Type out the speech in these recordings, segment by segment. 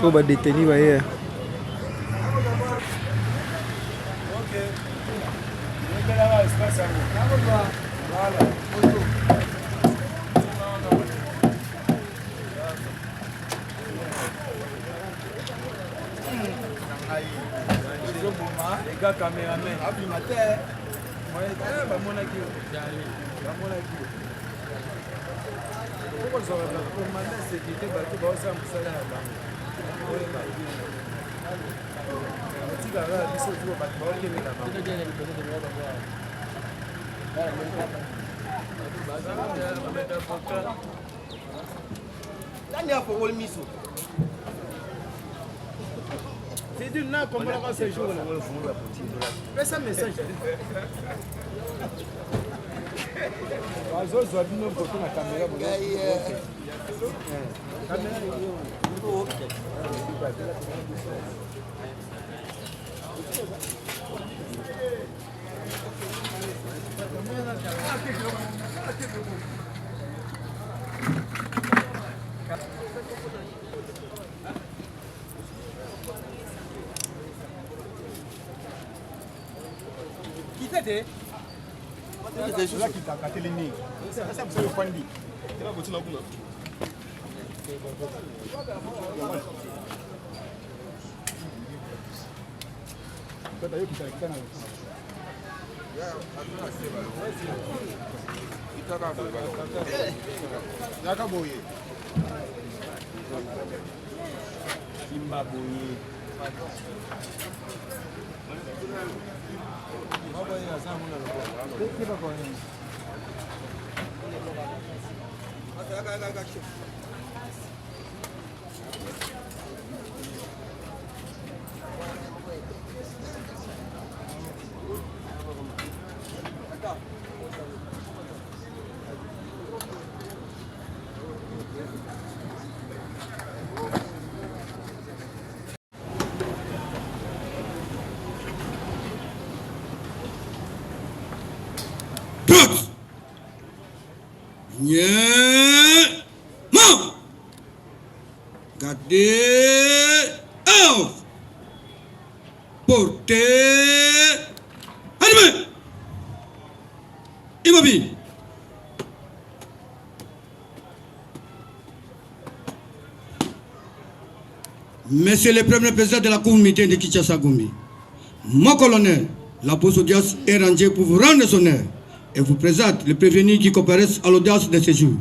On va détenir, voyez. Les gars caméramen. C'est du nom comme on ces jours là. Fais ça message. Qui t'aide? C'est là qui t'a cassé les nez. C'est ça que vous avez dit. C'est là que vous avez dit. Gardez, portez, animez, immobile. Monsieur le Premier Président de la communauté de Kinshasa-Gombe, mon colonel, la poste audience est rangée pour vous rendre son honneur et vous présente les prévenus qui comparaissent à l'audience de ce jour.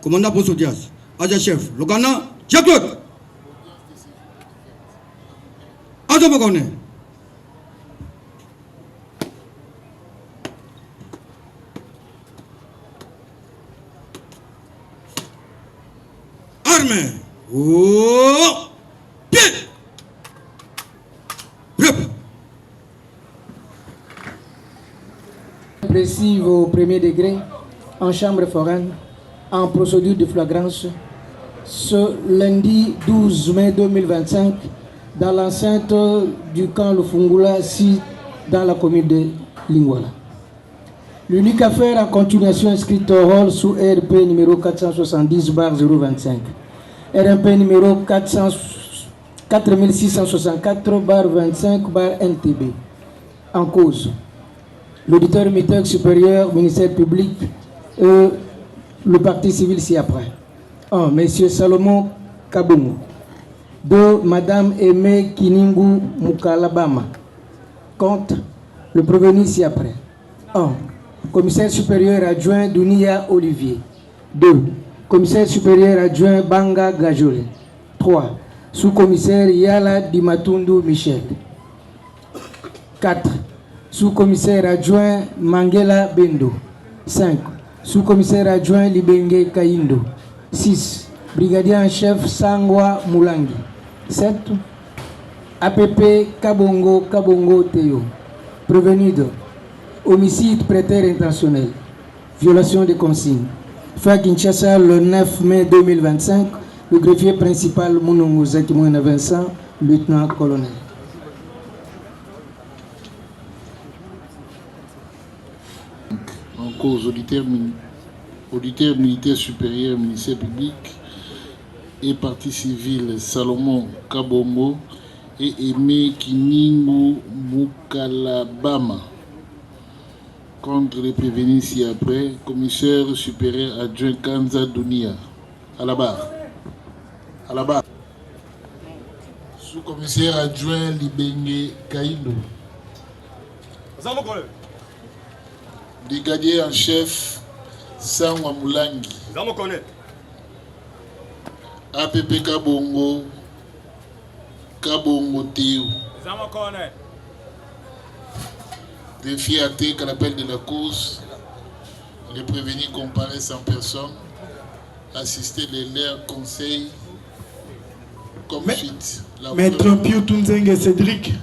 Commandant poste audience, agent-chef, Logana, Jacques-Claude. Adamagone. Armée. Oh. Pied. Rep. Précise au premier degré en chambre foraine en procédure de flagrance ce lundi 12 mai 2025 dans l'enceinte du camp Lufungula, site dans la commune de Lingwala. L'unique affaire en continuation inscrite au rôle sous RP numéro 470/025, RMP numéro 4664/25/NTB. En cause, l'auditeur militaire supérieur, ministère public et le parti civil ci-après. 1. Monsieur Salomon Kabongo. 2. Madame Aimé Kiningu Mukalabama. Contre le prévenu ci-après. 1. Commissaire supérieur adjoint Dunia Olivier. 2. Commissaire supérieur adjoint Banga Gajole. 3. Sous-commissaire Yala Dimatundu Michel. 4. Sous-commissaire adjoint Mangela Bendo. 5. Sous-commissaire adjoint Libenge Kaindo. 6. Brigadier en chef Sangwa Moulangi. 7. APP Kabongo Théo. Prévenu de homicide prétère intentionnel, violation des consignes. Fait à Kinshasa le 9 mai 2025, le greffier principal Mounongo Zakimouna Vincent, lieutenant-colonel. En cause, auditeur militaire supérieur, ministère public, et partie civile Salomon Kabongo et Aimé Kiningu Mukalabama. Contre les prévenus ci-après, commissaire supérieur adjoint Kanza Dunia. À la barre. À la barre. Sous-commissaire adjoint Libenge Kaïlo. Brigadier en chef Sangwa Moulangi. APP Kabongo Théo. Défi athée qu'à l'appel de la cause, les prévenus comparaissent en personne, assister les leurs conseils comme suite. Maître Pio Tunzenge Cédric,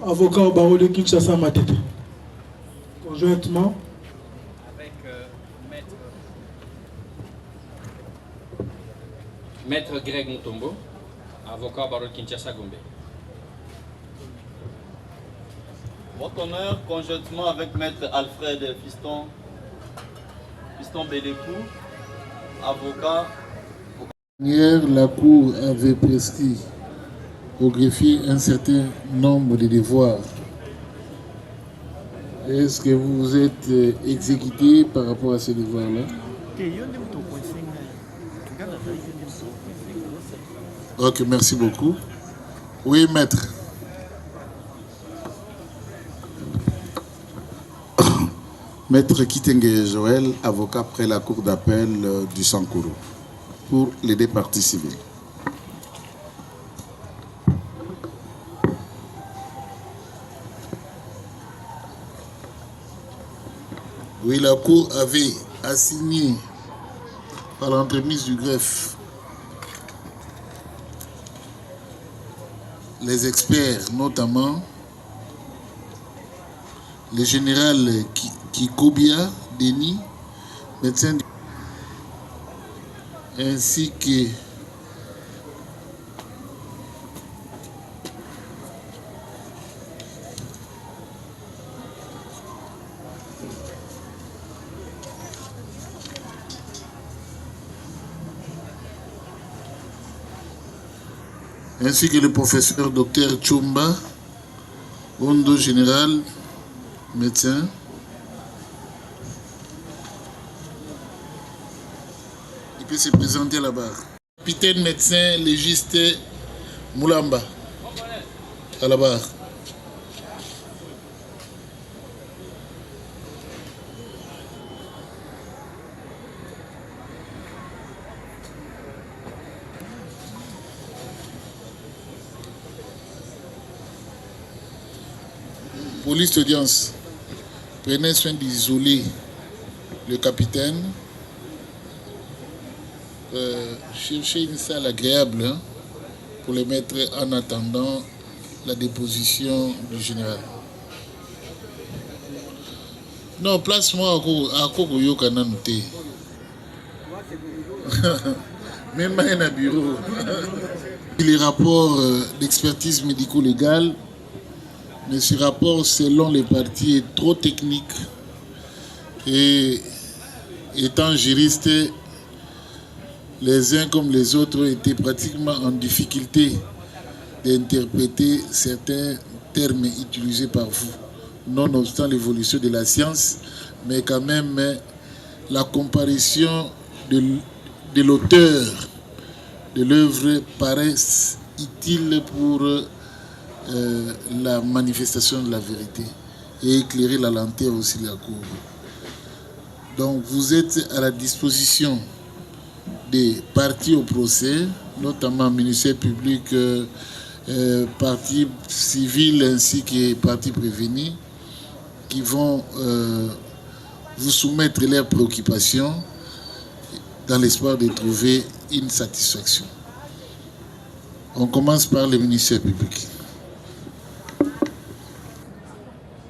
avocat au barreau de Kinshasa Matete. Conjointement avec Maître Greg Mutombo, avocat au barreau de Kinshasa Gombe. Votre honneur, conjointement avec Maître Alfred Fiston Bélécou, avocat. Hier, la Cour avait prescrit au greffier un certain nombre de devoirs. Est-ce que vous êtes exécuté par rapport à ces devoirs-là? Ok, merci beaucoup. Oui, maître. Maître Kitenge Joël, avocat près la cour d'appel du Sankourou, pour les deux parties civiles. Oui, la Cour avait assigné par l'entremise du greffe les experts, notamment le général Kikobia Denis, médecin, ainsi que le professeur Dr Chumba, Ondo général, médecin. Il peut se présenter à la barre. Capitaine médecin légiste Moulamba, à la barre. Police d'audience, prenez soin d'isoler le capitaine. Cherchez une salle agréable, hein, pour les mettre en attendant la déposition du général. Non, place-moi à Kokoyo Kananoute. Même pas un bureau. Les rapports d'expertise médico-légale, mais ce rapport, selon les parties, est trop technique. Et étant juriste, les uns comme les autres étaient pratiquement en difficulté d'interpréter certains termes utilisés par vous, nonobstant l'évolution de la science, mais quand même la comparaison de l'auteur de l'œuvre paraît utile pour la manifestation de la vérité et éclairer la lanterne aussi de la cour. Donc vous êtes à la disposition des parties au procès, notamment ministère public, partie civile ainsi que parties prévenues, qui vont vous soumettre leurs préoccupations dans l'espoir de trouver une satisfaction. On commence par le ministère public.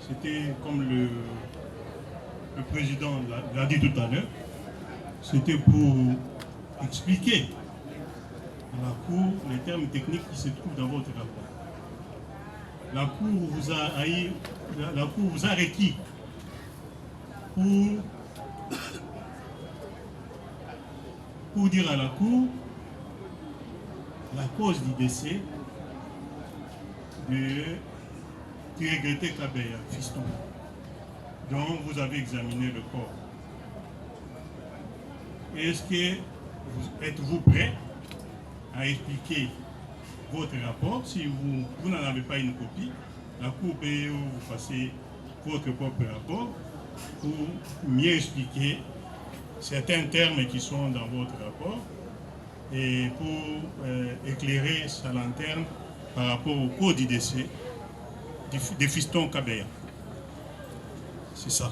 C'était comme le président l'a dit tout à l'heure, c'était pour expliquer à la Cour les termes techniques qui se trouvent dans votre rapport. La Cour vous a requis pour dire à la Cour la cause du décès du regretté Kabeya, fiston, dont vous avez examiné le corps. Est-ce que êtes-vous prêt à expliquer votre rapport? Si vous n'en avez pas une copie, la Cour peut vous passer votre propre rapport pour mieux expliquer certains termes qui sont dans votre rapport et pour éclairer sa lanterne par rapport au code du décès des fistons Kabeya. C'est ça.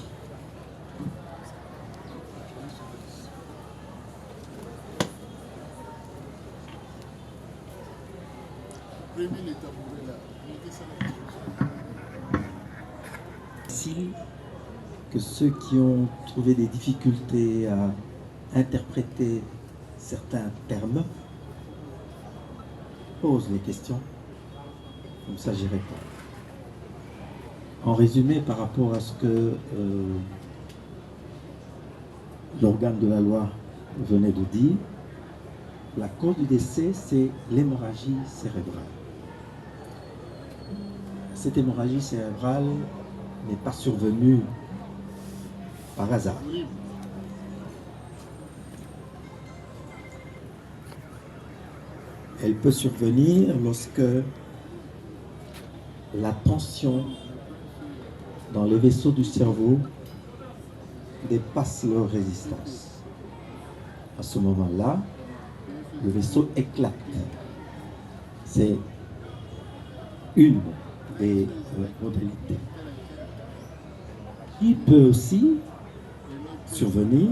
Que ceux qui ont trouvé des difficultés à interpréter certains termes posent les questions, comme ça j'y réponds. En résumé, par rapport à ce que l'organe de la loi venait de dire, la cause du décès, c'est l'hémorragie cérébrale. Cette hémorragie cérébrale n'est pas survenue par hasard. Elle peut survenir lorsque la tension dans les vaisseaux du cerveau dépasse leur résistance. À ce moment-là, le vaisseau éclate. C'est une des modalités. Il peut aussi survenir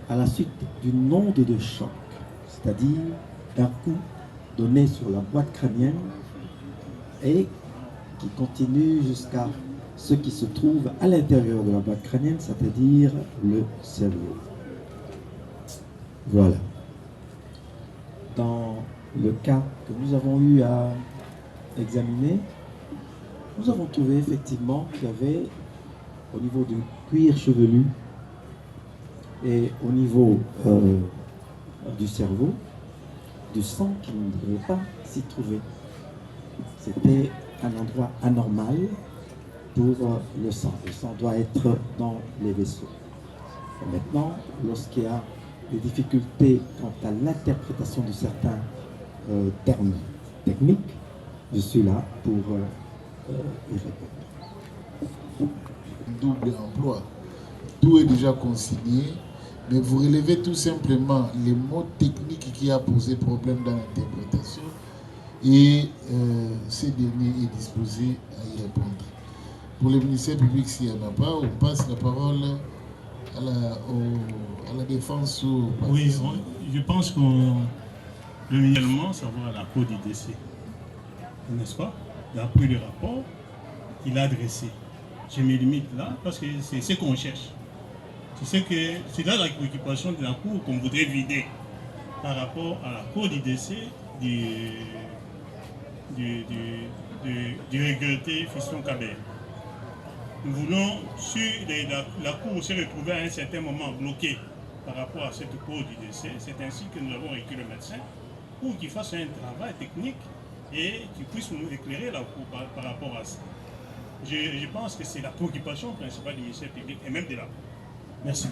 à la suite d'une onde de choc, c'est-à-dire d'un coup donné sur la boîte crânienne et qui continue jusqu'à ce qui se trouve à l'intérieur de la boîte crânienne, c'est-à-dire le cerveau. Voilà. Dans le cas que nous avons eu à examiner, nous avons trouvé effectivement qu'il y avait au niveau du cuir chevelu et au niveau du cerveau du sang qui ne devait pas s'y trouver. C'était un endroit anormal pour le sang. Le sang doit être dans les vaisseaux. Et maintenant, lorsqu'il y a des difficultés quant à l'interprétation de certains termes techniques, je suis là pour y répondre. Double emploi. Tout est déjà consigné, mais vous relevez tout simplement les mots techniques qui a posé problème dans l'interprétation et ce dernier est disposé à y répondre. Pour le ministère public, s'il n'y en a pas, on passe la parole à la défense. Oui, je pense que le ministère, savoir la cause du décès, n'est-ce pas, d'après le rapport qu'il a adressé. Je me limite là parce que c'est ce qu'on cherche. C'est là la préoccupation de la Cour qu'on voudrait vider par rapport à la cause du décès du regretté fiston Kabeya. Nous voulons, si la Cour s'est retrouvée à un certain moment bloquée par rapport à cette cause du décès, c'est ainsi que nous avons requis le médecin pour qu'il fasse un travail technique et qu'il puisse nous éclairer la Cour par rapport à ça. Je pense que c'est la préoccupation principale du ministère public et même de la Cour. Merci.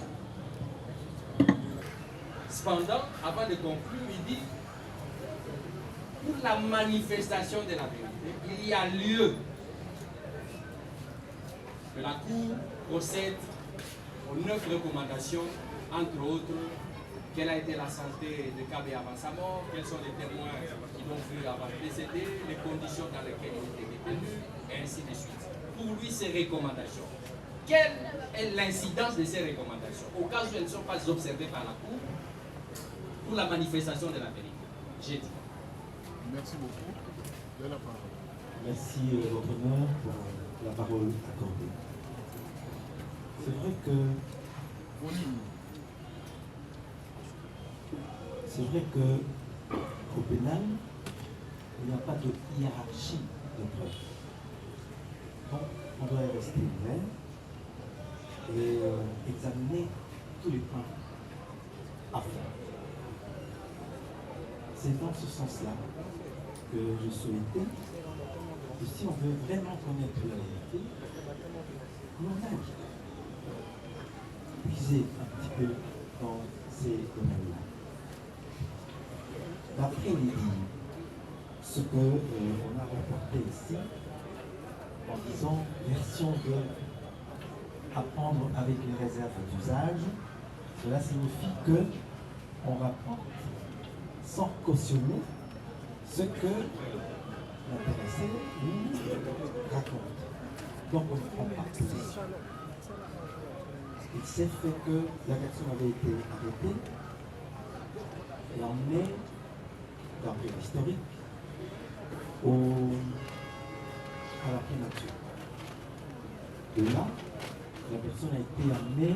Cependant, avant de conclure, il dit pour la manifestation de la vérité, il y a lieu que la Cour procède aux 9 recommandations, entre autres, quelle a été la santé de Kabeya avant sa mort, quels sont les témoins qui l'ont vu avoir décédé, les conditions dans lesquelles il était détenu, et ainsi de suite. Pour lui, ces recommandations. Quelle est l'incidence de ces recommandations, au cas où elles ne sont pas observées par la Cour, pour la manifestation de la vérité? J'ai dit. Merci beaucoup. De la parole. Merci, votre honneur, pour la parole accordée. C'est vrai que au pénal, il n'y a pas de hiérarchie de preuves. Donc, on doit rester ouvert et examiner tous les points à fond. c'est dans ce sens-là que je souhaitais que si on veut vraiment connaître la réalité, l'on aille puiser un petit peu dans ces domaines-là. D'après les dires, ce qu'on a rapporté ici, en disant version de apprendre avec les réserves d'usage, cela signifie que on rapporte sans cautionner ce que l'intéressé nous raconte. Donc on ne prend pas position. Il s'est fait que la personne avait été arrêtée et emmenée dans l'historique à la primature. De là, la personne a été amenée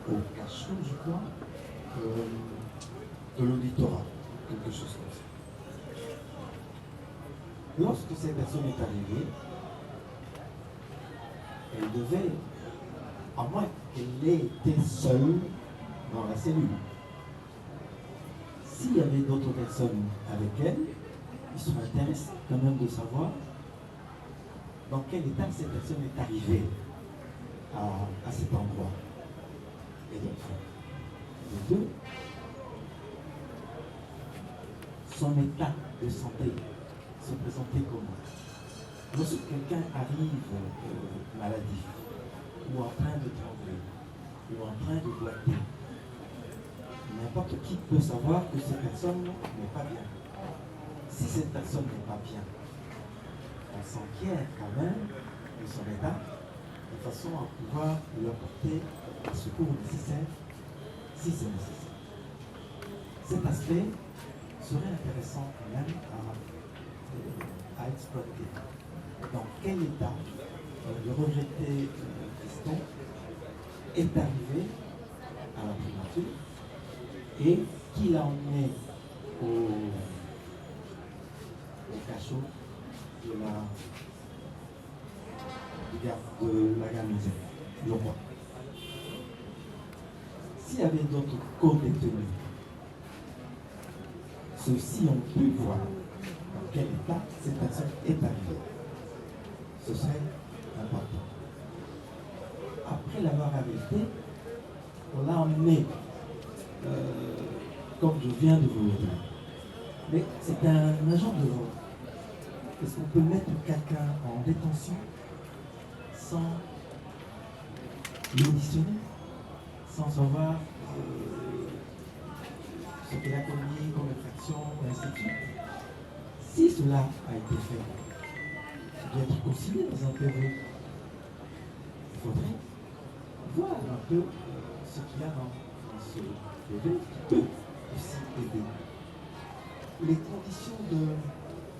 au cachot, je crois, de l'auditorat, quelque chose comme ça. Lorsque cette personne est arrivée, elle devait, à moins qu'elle ait été seule dans la cellule. S'il y avait d'autres personnes avec elle, il serait intéressant quand même de savoir dans quel état cette personne est arrivée à cet endroit. Et donc, les deux, son état de santé se présentait comment? Lorsque quelqu'un arrive maladif, ou en train de trembler, ou en train de boiter, n'importe qui peut savoir que cette personne n'est pas bien. Si cette personne n'est pas bien, on s'enquiert quand même de son état, de façon à pouvoir lui apporter le secours nécessaire, si c'est nécessaire. Cet aspect serait intéressant quand même à exploiter. Dans quel état le regretté Fiston est arrivé à la primature et qui l'a emmené au cachot de la garnison, le roi. S'il y avait d'autres co-détenus, ceux-ci ont pu voir dans quel état cette personne est arrivée. Ce serait important. Après l'avoir arrêté, on l'a emmené, comme je viens de vous le dire. Mais c'est un agent de vote. Est-ce qu'on peut mettre quelqu'un en détention sans l'auditionner, sans savoir ce qu'il a commis comme infraction, et ainsi de suite? Si cela a été fait, ça doit être consigné dans un PV. Il faudrait voir un peu ce qu'il y a dans ce PV qui peut aussi aider. Les conditions de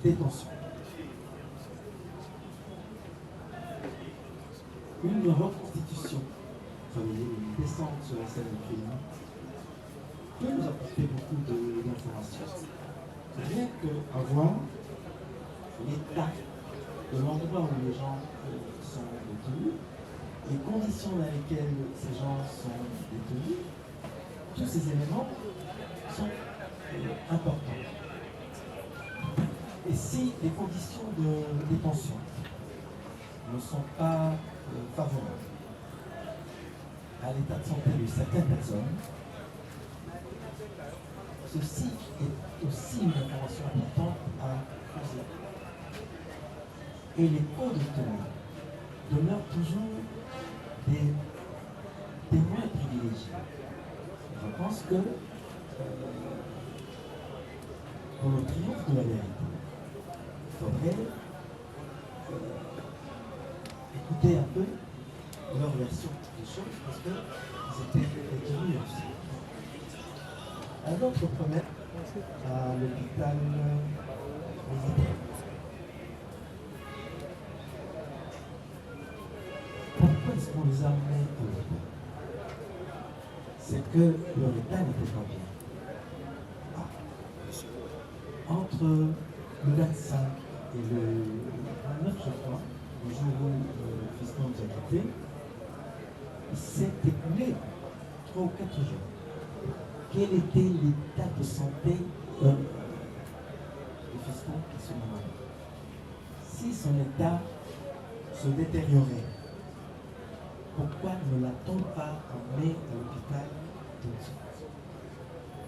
détention. Une reconstitution familiale, une descente sur la scène du crime, peut nous apporter beaucoup d'informations. Rien qu'avoir l'état de l'endroit où les gens sont détenus, les conditions dans lesquelles ces gens sont détenus, tous ces éléments sont importants. Et si les conditions de détention ne sont pas favorables à l'état de santé de certaines personnes, ceci est aussi une information importante à poser. Et les co-détenus demeurent toujours des témoins privilégiés. Je pense que pour le triomphe de la vérité, il faudrait écouter un peu leur version des choses parce qu'ils étaient détenus aussi. Un autre problème à l'hôpital militaire. Pourquoi est-ce qu'on les a amenés à l'hôpital? C'est que leur état n'était pas bien. Entre le 25 et le 29, je crois, le jour où Fiston nous a quittés, il s'est écoulé 3 ou 4 jours. Quel était l'état de santé le fiston qui se nomme. Si son état se détériorait, pourquoi ne l'a-t-on pas emmené à l'hôpital tout de suite?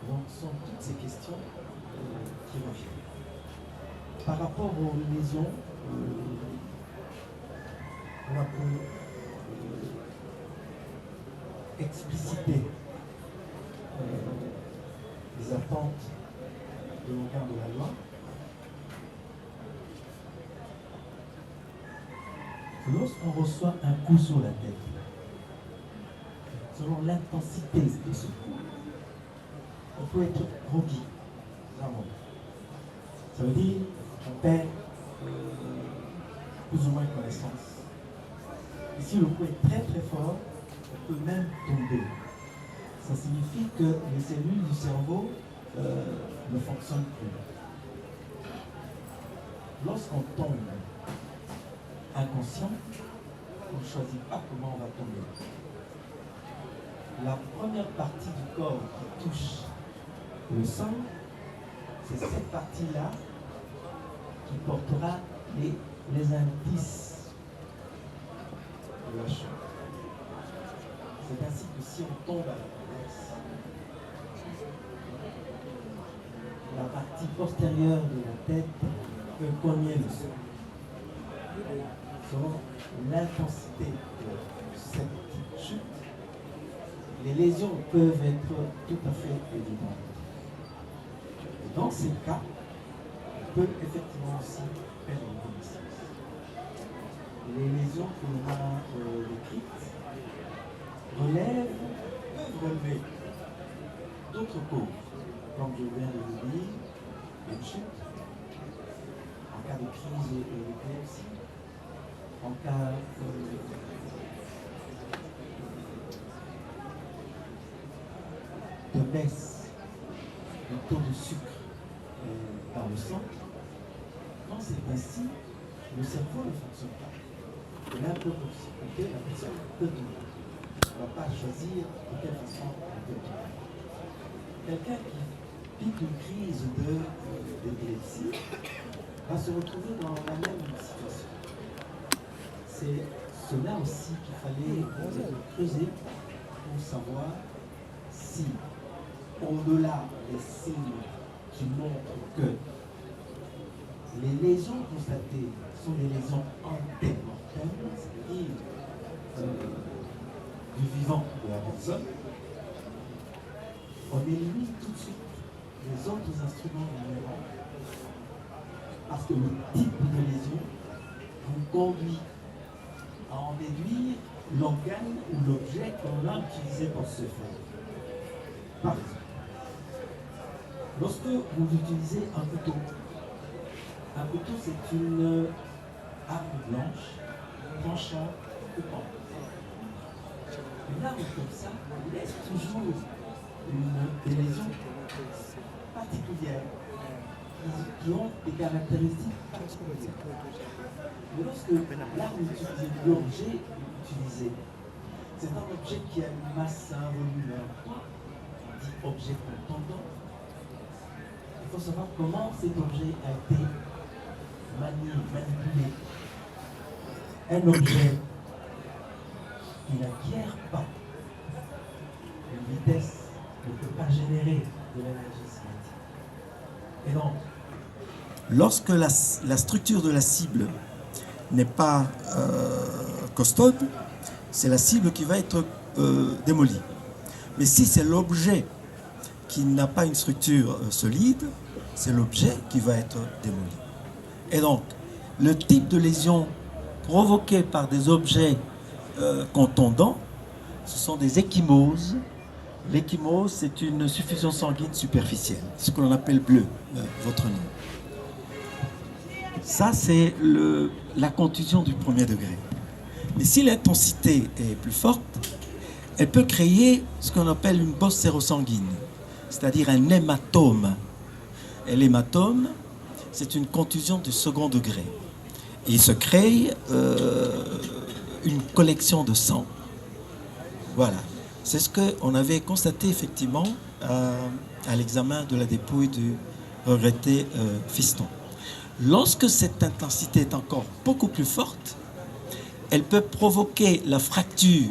Donc, ce sont toutes ces questions qui reviennent. Par rapport aux lésions, on a pu expliciter les attentes de l'organe de la loi. Lorsqu'on reçoit un coup sur la tête, selon l'intensité de ce coup, on peut être groggy, vraiment. Ça veut dire qu'on perd plus ou moins connaissance. Et si le coup est très très fort, on peut même tomber. Ça signifie que les cellules du cerveau ne fonctionnent plus. Lorsqu'on tombe inconscient, on ne choisit pas comment on va tomber. La première partie du corps qui touche le sang, c'est cette partie-là qui portera les indices de la chute. C'est ainsi que si on tombe à l'inverse, la partie postérieure de la tête peut cogner le sol. Selon l'intensité de cette chute, les lésions peuvent être tout à fait évidentes. Et dans ces cas, on peut effectivement aussi perdre connaissance. Les lésions que l'on a décrites peuvent relever d'autres causes, comme je viens de le dire, une chute, en cas de crise d'épilepsie, en cas de baisse du taux de sucre dans le sang. Quand c'est ainsi, le cerveau ne fonctionne pas. Et là, pour s'occuper, la personne peut tomber. On ne va pas choisir de quelle façon on peut tomber. Quelqu'un qui vit une crise d'épilepsie va se retrouver dans la même situation. C'est cela aussi qu'il fallait creuser pour savoir si, au-delà des signes qui montrent que les lésions constatées sont des lésions antémortelles, c'est-à-dire du vivant de la personne, on élimine tout de suite les autres instruments inhérents parce que le type de lésion vous conduit à en déduire l'organe ou l'objet qu'on a utilisé pour ce faire. Par exemple, lorsque vous utilisez un couteau c'est une arme blanche, tranchant, coupant. Une arme comme ça laisse toujours des lésions particulières qui ont des caractéristiques particulières. Mais lorsque l'arme utilisée, l'objet utilisé, c'est un objet qui a une masse, un volume, un poids, on dit objet contondant. Il faut savoir comment cet objet a été manipulé. Un objet qui n'acquiert pas une vitesse ne peut pas générer de l'énergie cinétique. Et donc, lorsque la structure de la cible n'est pas costaude, c'est la cible qui va être démolie. Mais si c'est l'objet qui n'a pas une structure solide, c'est l'objet qui va être démoli. Et donc, le type de lésion provoquée par des objets contondants, ce sont des échymoses. L'échymose, c'est une suffusion sanguine superficielle, ce que l'on appelle bleu, votre nom. Ça, c'est la contusion du premier degré. Mais si l'intensité est plus forte, elle peut créer ce qu'on appelle une bosse sérosanguine, c'est-à-dire un hématome. Et l'hématome, c'est une contusion du second degré. Et il se crée une collection de sang. Voilà. C'est ce qu'on avait constaté effectivement à l'examen de la dépouille regretté Fiston. Lorsque cette intensité est encore beaucoup plus forte, elle peut provoquer la fracture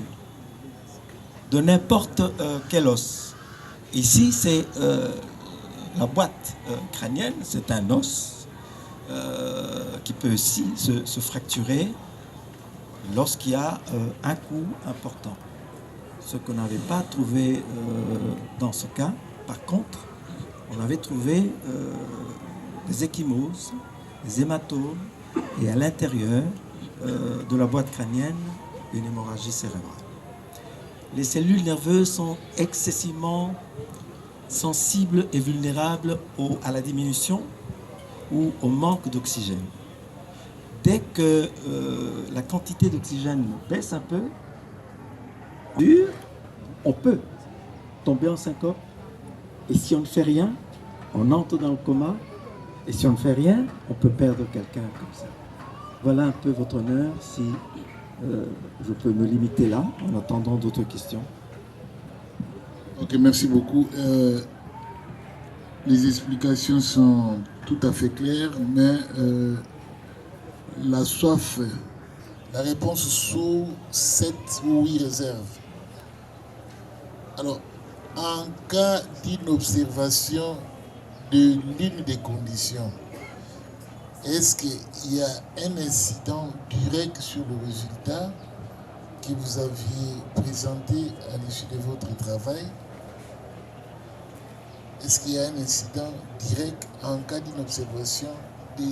de n'importe quel os. Ici, c'est la boîte crânienne, c'est un os qui peut aussi se fracturer lorsqu'il y a un coup important. Ce qu'on n'avait pas trouvé dans ce cas, par contre, on avait trouvé des ecchymoses, des hématomes et à l'intérieur de la boîte crânienne, une hémorragie cérébrale. Les cellules nerveuses sont excessivement sensibles et vulnérables à la diminution ou au manque d'oxygène. Dès que la quantité d'oxygène baisse un peu, on peut tomber en syncope. Et si on ne fait rien, on entre dans le coma. Et si on ne fait rien, on peut perdre quelqu'un comme ça. Voilà un peu votre honneur, si je peux me limiter là, en attendant d'autres questions. Ok, merci beaucoup. Les explications sont tout à fait claires, mais la soif, la réponse sous 7 ou 8 réserves. Alors, en cas d'inobservation de l'une des conditions, est-ce qu'il y a un incident direct sur le résultat que vous aviez présenté à l'issue de votre travail? Est-ce qu'il y a un incident direct en cas d'inobservation de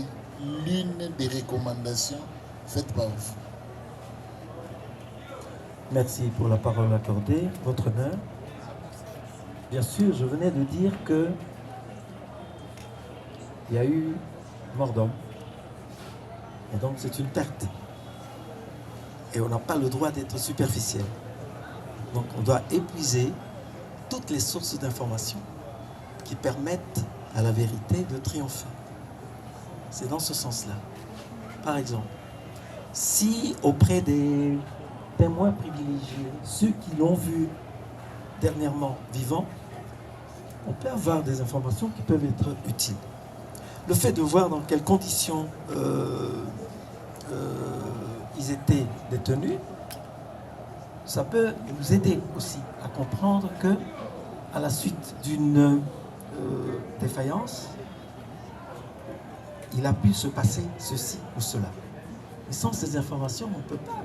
l'une des recommandations faites par vous? Merci pour la parole accordée, votre honneur. Bien sûr, je venais de dire que il y a eu mort d'homme. Et donc c'est une perte. Et on n'a pas le droit d'être superficiel. Donc on doit épuiser toutes les sources d'informations qui permettent à la vérité de triompher. C'est dans ce sens-là. Par exemple, si auprès des témoins privilégiés, ceux qui l'ont vu dernièrement vivant, on peut avoir des informations qui peuvent être utiles. Le fait de voir dans quelles conditions ils étaient détenus, ça peut nous aider aussi à comprendre que, à la suite d'une défaillance, il a pu se passer ceci ou cela. Et sans ces informations, on ne peut pas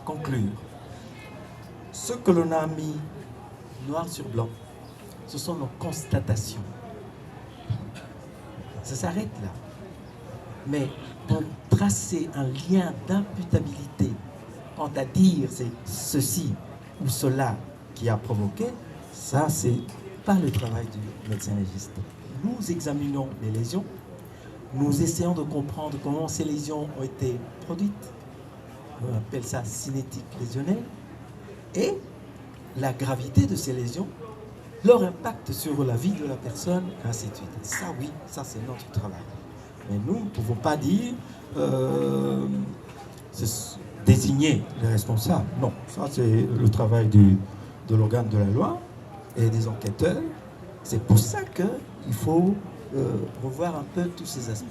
conclure. Ce que l'on a mis noir sur blanc, ce sont nos constatations. Ça s'arrête là. Mais pour tracer un lien d'imputabilité, quant à dire c'est ceci ou cela qui a provoqué, ça c'est pas le travail du médecin légiste. Nous examinons les lésions, nous essayons de comprendre comment ces lésions ont été produites, on appelle ça cinétique lésionnelle, et la gravité de ces lésions, leur impact sur la vie de la personne, ainsi de suite. Ça oui, ça c'est notre travail. Mais nous ne pouvons pas dire désigner les responsables. Non, ça c'est le travail de l'organe de la loi et des enquêteurs. C'est pour ça qu'il faut revoir un peu tous ces aspects.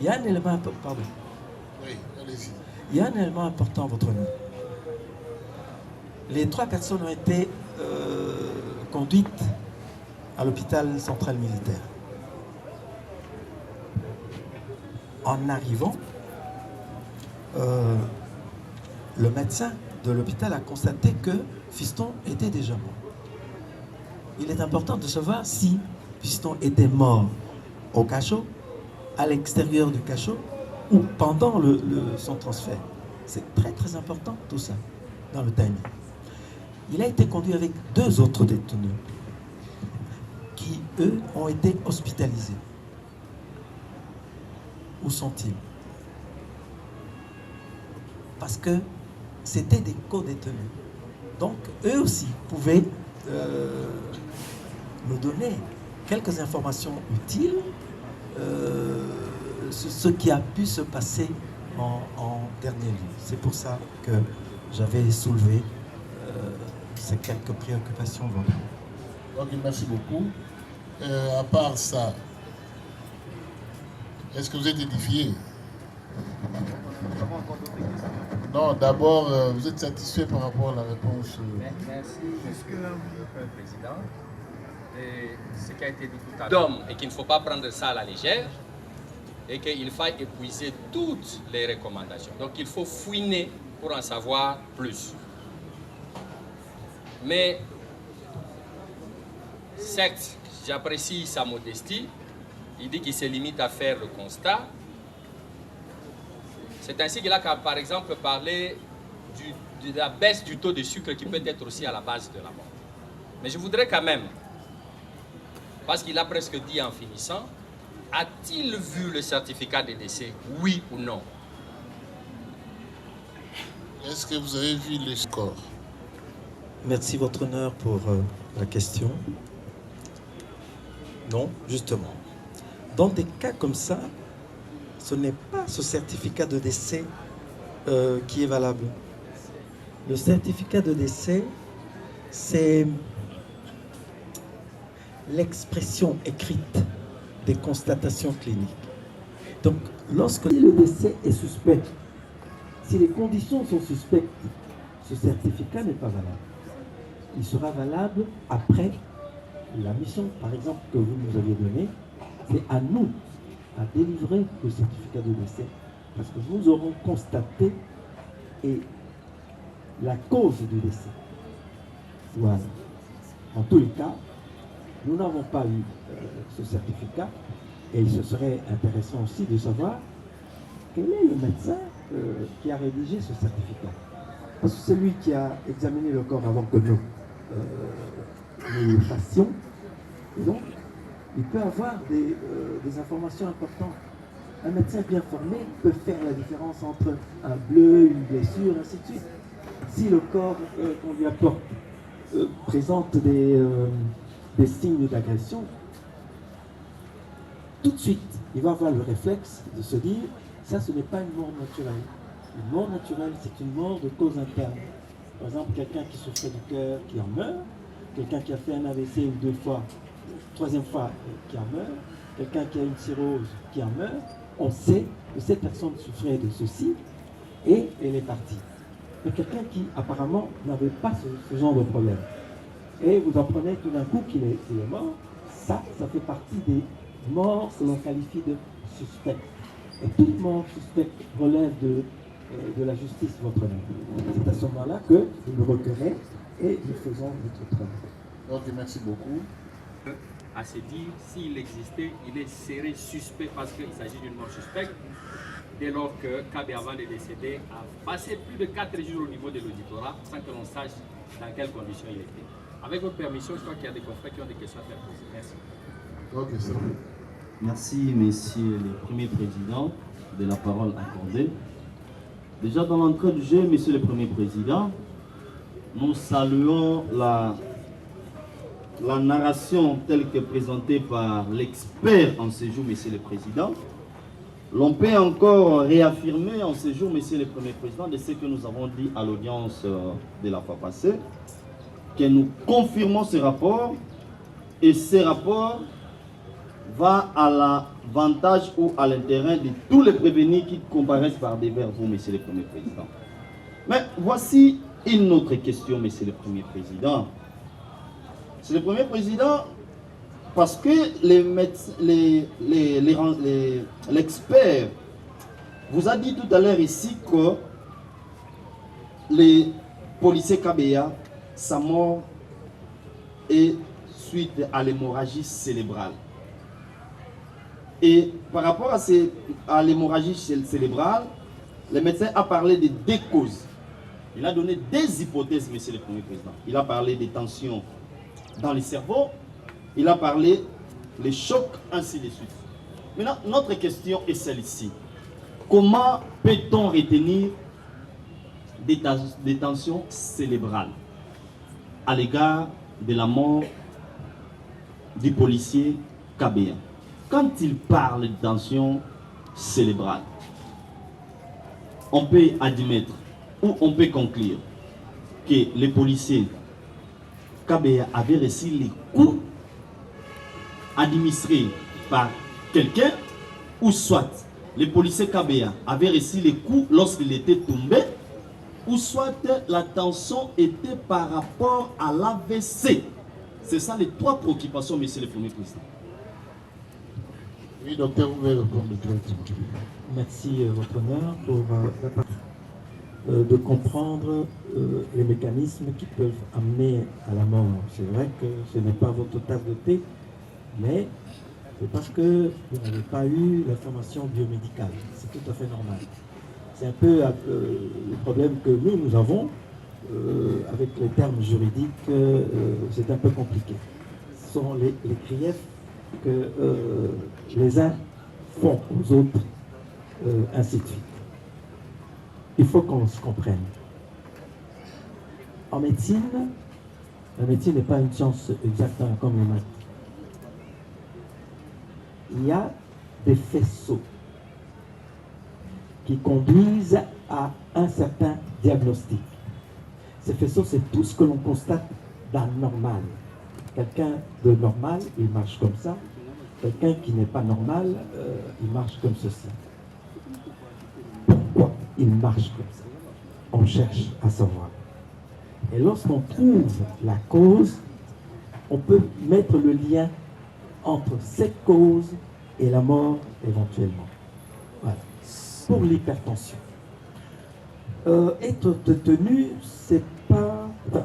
Il y a un élément important, pardon. Oui, allez-y. Il y a un élément important à votre nom. Les 3 personnes ont été conduites à l'hôpital central militaire. En arrivant, le médecin de l'hôpital a constaté que Fiston était déjà mort. Il est important de savoir si Fiston était mort au cachot, à l'extérieur du cachot ou pendant son transfert. C'est très très important tout ça dans le timing. Il a été conduit avec 2 autres détenus qui, eux, ont été hospitalisés. Où sont-ils? Parce que c'était des co-détenus. Donc, eux aussi pouvaient nous donner quelques informations utiles sur ce qui a pu se passer en dernier lieu. C'est pour ça que j'avais soulevé ces quelques préoccupations. Ok, merci beaucoup. À part ça, est-ce que vous êtes édifié? Non, d'abord, vous êtes satisfait par rapport à la réponse? Merci, Monsieur le Président. Et ce qui a été dit tout à l'heure, et qu'il ne faut pas prendre ça à la légère, et qu'il faille épuiser toutes les recommandations. Donc il faut fouiner pour en savoir plus. Mais, certes, j'apprécie sa modestie. Il dit qu'il se limite à faire le constat. C'est ainsi qu'il a, par exemple, parlé de la baisse du taux de sucre qui peut être aussi à la base de la mort. Mais je voudrais quand même, parce qu'il a presque dit en finissant, a-t-il vu le certificat de décès, oui ou non? Est-ce que vous avez vu le score? Merci, Votre Honneur, pour la question. Non, justement. Dans des cas comme ça, ce n'est pas ce certificat de décès qui est valable. Le certificat de décès, c'est l'expression écrite des constatations cliniques. Donc, lorsque le décès est suspect, si les conditions sont suspectes, ce certificat n'est pas valable. Il sera valable après la mission, par exemple, que vous nous aviez donnée. C'est à nous à délivrer le certificat de décès, parce que nous aurons constaté et la cause du décès. Voilà. En tous les cas, nous n'avons pas eu ce certificat, et ce serait intéressant aussi de savoir quel est le médecin qui a rédigé ce certificat. Parce que c'est lui qui a examiné le corps avant que nous le fassions. Et donc, il peut avoir des informations importantes. Un médecin bien formé peut faire la différence entre un bleu, une blessure, ainsi de suite. Si le corps qu'on lui apporte présente des signes d'agression, tout de suite, il va avoir le réflexe de se dire, ça, ce n'est pas une mort naturelle. Une mort naturelle, c'est une mort de cause interne. Par exemple, quelqu'un qui souffrait du cœur, qui en meurt, quelqu'un qui a fait un AVC une, 2 fois, troisième fois, qui en meurt, quelqu'un qui a une cirrhose, qui en meurt, on sait que cette personne souffrait de ceci et elle est partie. Mais quelqu'un qui apparemment n'avait pas ce genre de problème, et vous apprenez tout d'un coup qu'il est mort, ça fait partie des morts que l'on qualifie de suspectes. Et toute mort suspecte relève de la justice, votre honneur. C'est à ce moment-là que vous nous requérez et nous faisons notre travail. Ok, merci beaucoup. À se dire, s'il existait, il serait suspect parce qu'il s'agit d'une mort suspecte, dès lors que Kabé, avant de décéder, a passé plus de 4 jours au niveau de l'auditorat sans que l'on sache dans quelles conditions il était. Avec votre permission, je crois qu'il y a des confrères qui ont des questions à faire poser. Merci. Ok, c'est bon. Merci, messieurs les premiers présidents, de la parole accordée. Déjà dans l'entrée du jeu, messieurs les premiers présidents, nous saluons la narration telle que présentée par l'expert en séjour, messieurs les présidents. L'on peut encore réaffirmer en séjour, messieurs les premiers présidents, de ce que nous avons dit à l'audience de la fois passée, que nous confirmons ce rapport, et ce rapport va à l'avantage ou à l'intérêt de tous les prévenus qui comparaissent par devers vous, messieurs les premiers présidents. Mais voici une autre question, messieurs les premiers présidents. C'est le premier président parce que l'expert vous a dit tout à l'heure ici que les policiers Kabea, sa mort est suite à l'hémorragie cérébrale. Et par rapport à l'hémorragie cérébrale, le médecin a parlé de 2 causes. Il a donné 2 hypothèses, monsieur le Premier Président. Il a parlé des tensions dans le cerveau, il a parlé des chocs, ainsi de suite. Maintenant, notre question est celle-ci. Comment peut-on retenir des tensions cérébrales à l'égard de la mort du policier Kabea? Quand il parle de tension cérébrale, on peut admettre ou on peut conclure que les policiers Kabea avait reçu les coups administré par quelqu'un, ou soit les policiers KBA avaient reçu les coups lorsqu'il était tombé, ou soit la tension était par rapport à l'AVC. C'est ça les trois préoccupations, monsieur le Premier Président. Oui, docteur, vous pouvez répondre. Merci, Votre Honneur, pour la partie de comprendre les mécanismes qui peuvent amener à la mort. C'est vrai que ce n'est pas votre tasse de thé, mais c'est parce que vous n'avez pas eu la formation biomédicale. C'est tout à fait normal. C'est un peu le problème que nous avons avec les termes juridiques, c'est un peu compliqué. Ce sont les griefs que les uns font aux autres, ainsi de suite. Il faut qu'on se comprenne. En médecine, la médecine n'est pas une science exacte comme les maths. Il y a des faisceaux qui conduisent à un certain diagnostic. Ces faisceaux, c'est tout ce que l'on constate d'anormal. Quelqu'un de normal, il marche comme ça. Quelqu'un qui n'est pas normal, il marche comme ceci. Pourquoi il marche comme ça? On cherche à savoir. Et lorsqu'on trouve la cause, on peut mettre le lien entre cette cause et la mort éventuellement. Voilà. Pour l'hypertension. Être détenu, c'est pas... Enfin,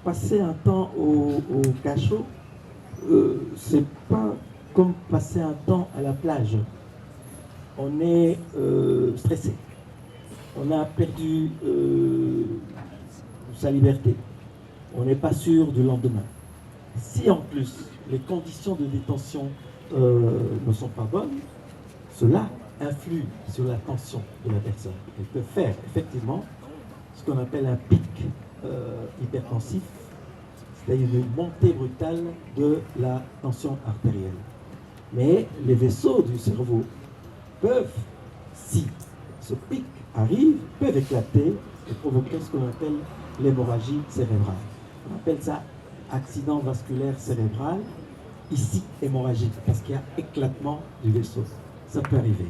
passer un temps au cachot, c'est pas comme passer un temps à la plage. On est stressé. On a perdu sa liberté. On n'est pas sûr du lendemain. Si en plus les conditions de détention ne sont pas bonnes, cela influe sur la tension de la personne. Elle peut faire effectivement ce qu'on appelle un pic hypertensif, c'est-à-dire une montée brutale de la tension artérielle. Mais les vaisseaux du cerveau peuvent, si ce pic arrive, peuvent éclater et provoquer ce qu'on appelle l'hémorragie cérébrale. On appelle ça accident vasculaire cérébral, ici hémorragique, parce qu'il y a éclatement du vaisseau. Ça peut arriver.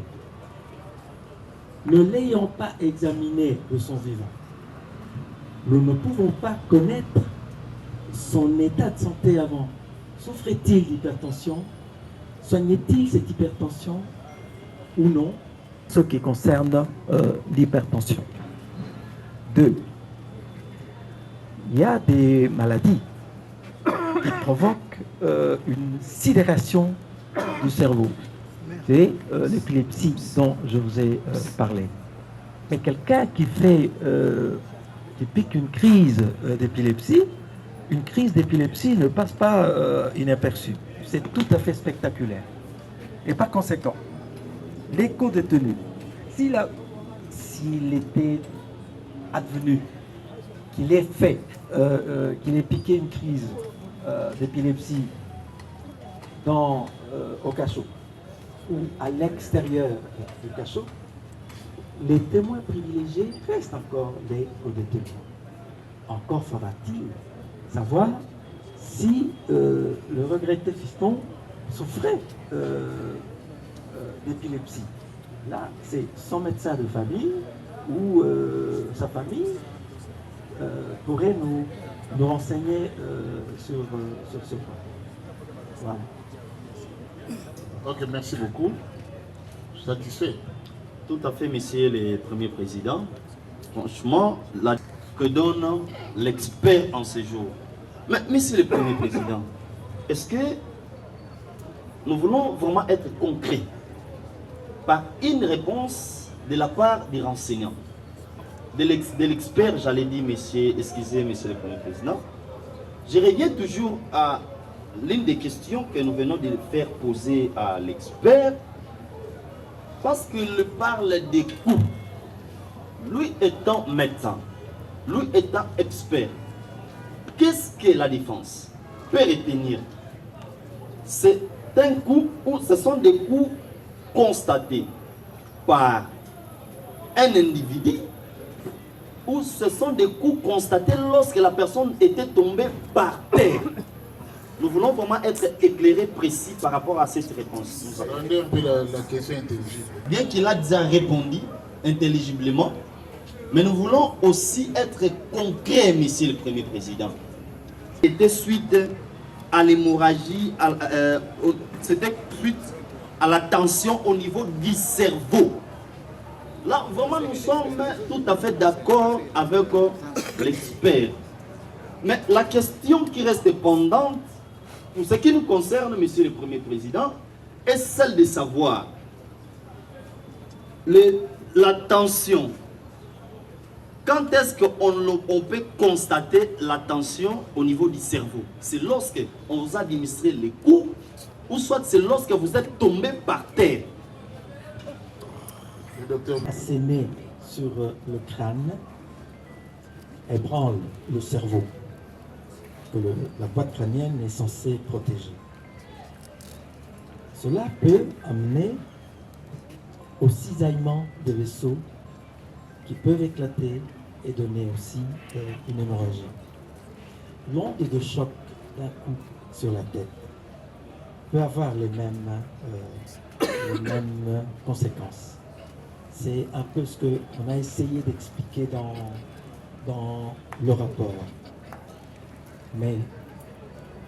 Ne l'ayant pas examiné de son vivant, nous ne pouvons pas connaître son état de santé avant. Souffrait-il d'hypertension? Soignait-il cette hypertension ou non? Ce qui concerne l'hypertension. 2. Il y a des maladies qui provoquent une sidération du cerveau. C'est l'épilepsie dont je vous ai parlé. Mais quelqu'un qui fait, qui pique une crise d'épilepsie ne passe pas inaperçue. C'est tout à fait spectaculaire. Et par conséquent, les co-détenus, s'il était advenu qu'il ait fait, qu'il ait piqué une crise d'épilepsie au cachot ou à l'extérieur du cachot, les témoins privilégiés restent encore les co-détenus. Encore faudra-t-il savoir si le regretté fiston souffrait d'épilepsie. Là, c'est son médecin de famille ou sa famille pourrait nous renseigner sur ce point. Voilà. Ok, merci beaucoup. Satisfait. Tout à fait, monsieur le Premier Président. Franchement, la que donne l'expert en séjour. Mais monsieur le Premier Président, est-ce que nous voulons vraiment être concrets par une réponse de la part des renseignants, de l'expert, j'allais dire, monsieur le Premier Président? Je reviens toujours à l'une des questions que nous venons de faire poser à l'expert, parce qu'il parle des coûts. Lui étant médecin, lui étant expert, qu'est-ce que la défense peut retenir? C'est un coût ou ce sont des coûts constatés par un individu ou ce sont des coûts constatés lorsque la personne était tombée par terre. Nous voulons vraiment être éclairés, précis par rapport à cette réponse. Rendez un peu la question intelligible. Bien qu'il a déjà répondu intelligiblement, mais nous voulons aussi être concrets, Monsieur le Premier Président. C'était suite à l'hémorragie, c'était suite à la tension au niveau du cerveau. Là, vraiment, nous sommes tout à fait d'accord avec l'expert. Mais la question qui reste pendante, pour ce qui nous concerne, Monsieur le Premier Président, est celle de savoir la tension. Quand est-ce qu'on peut constater la tension au niveau du cerveau? C'est lorsque on vous a administré les coups, ou soit c'est lorsque vous êtes tombé par terre. Asséné sur le crâne, ébranle le cerveau, que la boîte crânienne est censée protéger. Cela peut amener au cisaillement des vaisseaux qui peuvent éclater et donner aussi une hémorragie. L'onde de choc d'un coup sur la tête peut avoir les mêmes conséquences. C'est un peu ce qu'on a essayé d'expliquer dans le rapport. Mais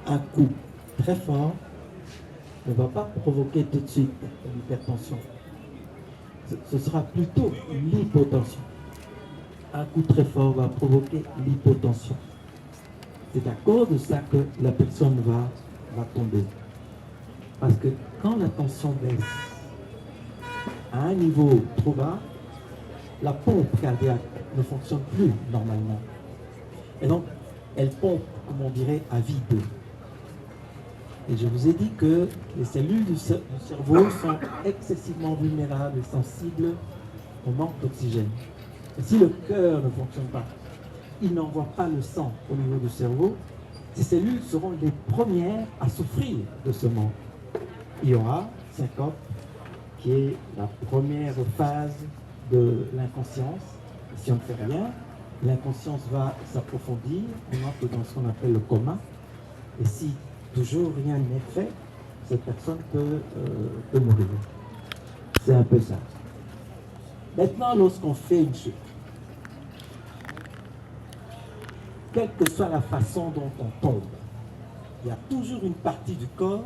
un coup très fort ne va pas provoquer tout de suite une hypertension. Ce sera plutôt l'hypotension. Un coup très fort va provoquer l'hypotension. C'est à cause de ça que la personne va tomber. Parce que quand la tension baisse à un niveau trop bas, la pompe cardiaque ne fonctionne plus normalement. Et donc, elle pompe, comme on dirait, à vide. Et je vous ai dit que les cellules du cerveau sont excessivement vulnérables et sensibles au manque d'oxygène. Et si le cœur ne fonctionne pas, il n'envoie pas le sang au niveau du cerveau, ces cellules seront les premières à souffrir de ce manque. Il y aura syncope, qui est la première phase de l'inconscience. Si on ne fait rien, l'inconscience va s'approfondir, on entre dans ce qu'on appelle le coma. Et si toujours rien n'est fait, cette personne peut mourir. C'est un peu ça. Maintenant, lorsqu'on fait une chute, quelle que soit la façon dont on tombe, il y a toujours une partie du corps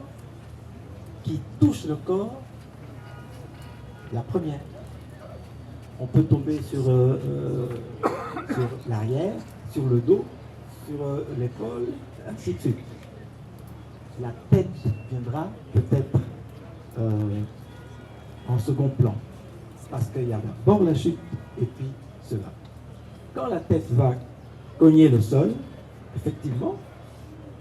qui touche le corps. La première, on peut tomber sur l'arrière, sur le dos, sur l'épaule, ainsi de suite. La tête viendra peut-être en second plan, parce qu'il y a d'abord la chute et puis cela. Quand la tête va cogner le sol, effectivement,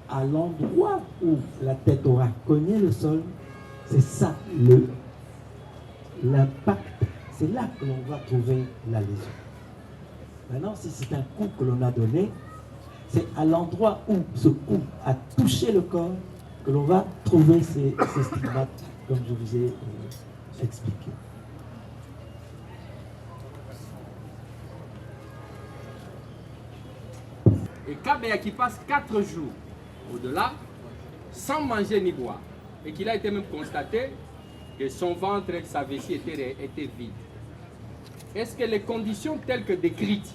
à l'endroit où la tête aura cogné le sol, c'est ça l'impact, c'est là que l'on va trouver la lésion. Maintenant, si c'est un coup que l'on a donné, c'est à l'endroit où ce coup a touché le corps que l'on va trouver ces stigmates, comme je vous ai expliqué. Et Kabea qui passe 4 jours au-delà, sans manger ni boire, et qu'il a été même constaté que son ventre et sa vessie étaient vides. Est-ce que les conditions telles que décrites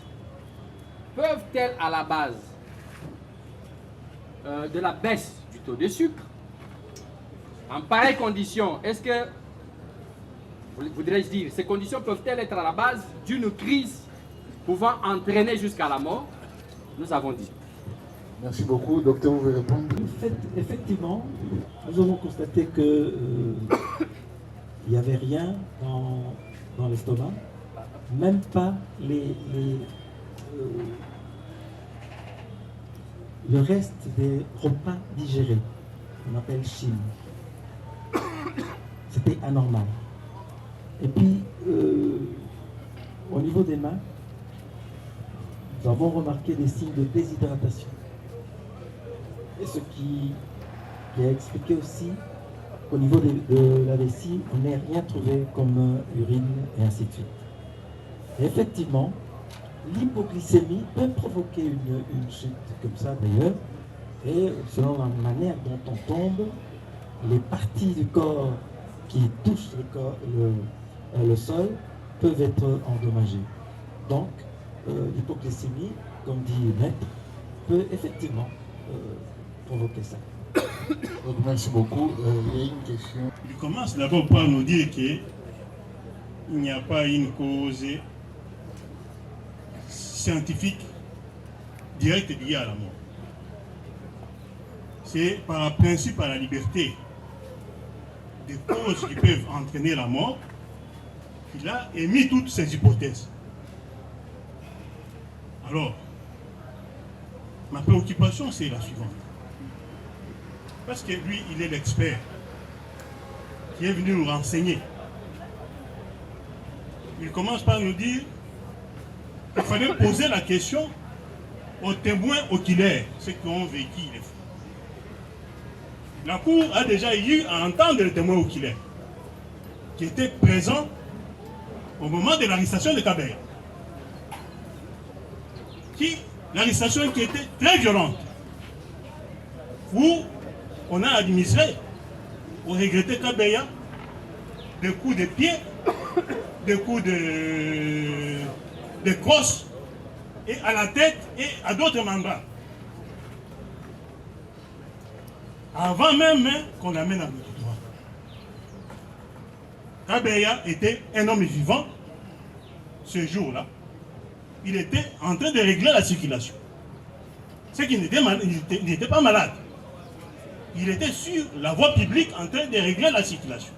peuvent-elles à la base de la baisse du taux de sucre? En pareille condition, est-ce que, voudrais-je dire, ces conditions peuvent-elles être à la base d'une crise pouvant entraîner jusqu'à la mort? Nous avons dit. Merci beaucoup. Docteur, vous voulez répondre? Effectivement, nous avons constaté que il n'y avait rien dans l'estomac, même pas le reste des repas digérés, qu'on appelle chine. C'était anormal. Et puis, au niveau des mains, nous avons remarqué des signes de déshydratation. Et ce qui a expliqué aussi qu'au niveau de la vessie, on n'a rien trouvé comme urine et ainsi de suite. Et effectivement, l'hypoglycémie peut provoquer une chute comme ça d'ailleurs, et selon la manière dont on tombe, les parties du corps qui touchent le sol peuvent être endommagées. Donc, l'hypoglycémie, comme dit Maître, peut effectivement provoquer ça. Donc, merci beaucoup. Il y a une question. Il commence d'abord par nous dire qu'il n'y a pas une cause scientifique directe liée à la mort. C'est par principe à la liberté des causes qui peuvent entraîner la mort qu'il a émis toutes ces hypothèses. Alors, ma préoccupation, c'est la suivante. Parce que lui, il est l'expert qui est venu nous renseigner. Il commence par nous dire qu'il fallait poser la question aux témoins oculaires, ceux qui ont vécu les faits. La Cour a déjà eu à entendre les témoins oculaires qui étaient présents au moment de l'arrestation de Kabeya. L'arrestation qui était très violente, où on a administré au regretté Kabeya des coups de pied, des coups de crosse, et à la tête et à d'autres membres. Avant même qu'on l'amène à l'auditoire. Kabeya était un homme vivant ce jour-là. Il était en train de régler la circulation. C'est qu'il n'était pas malade. Il était sur la voie publique en train de régler la circulation.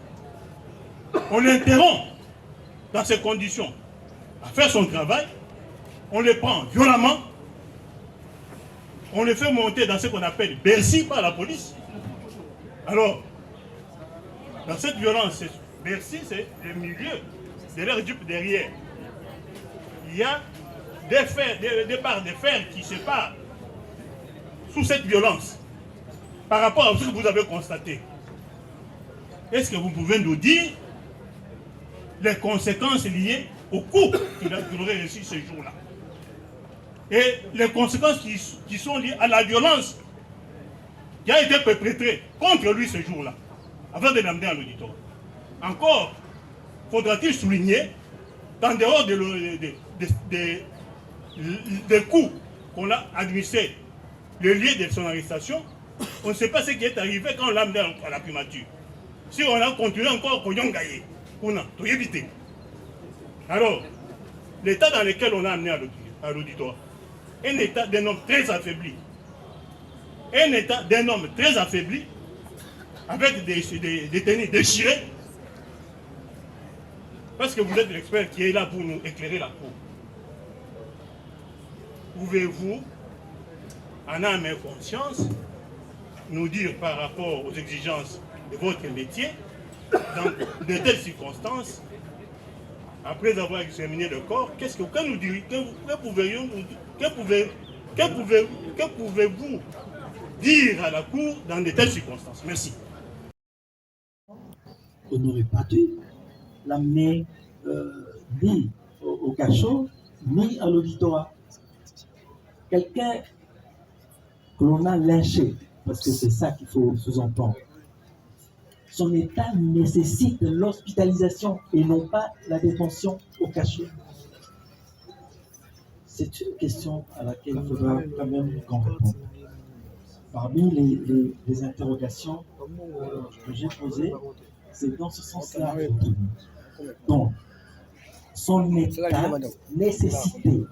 On l'interrompt dans ces conditions à faire son travail. On le prend violemment. On le fait monter dans ce qu'on appelle Bercy par la police. Alors, dans cette violence, Bercy, c'est le milieu de l'air derrière. Il y a des barres de fer qui séparent sous cette violence par rapport à ce que vous avez constaté. Est-ce que vous pouvez nous dire les conséquences liées au coup qu'il aurait reçu ce jour-là et les conséquences qui sont liées à la violence qui a été perpétrée contre lui ce jour-là, avant de l'amener à l'auditoire. Encore, faudra-t-il souligner qu'en dehors des coups qu'on a administrés, le lieu de son arrestation, on ne sait pas ce qui est arrivé quand on l'a amené à la primature. Si on a continué encore, on a gagné. On a tout évité. Alors, l'état dans lequel on a amené à l'auditoire, un état d'un homme très affaibli, un état d'un homme très affaibli, avec des détenus déchirés, parce que vous êtes l'expert qui est là pour nous éclairer la cour. Pouvez-vous, en âme et conscience, nous dire par rapport aux exigences de votre métier, dans de telles circonstances, après avoir examiné le corps, qu'est-ce que vous nous direz, que pouvez-vous dire à la Cour dans de telles circonstances? Merci. On n'aurait pas dû l'amener ni au cachot, ni à l'auditoire. Quelqu'un que l'on a lynché, parce que c'est ça qu'il faut sous-entendre. Son état nécessite l'hospitalisation et non pas la détention au cachot. C'est une question à laquelle il faudra quand même qu'on réponde. Parmi les interrogations que j'ai posées, c'est dans ce sens-là. Donc, son état nécessitait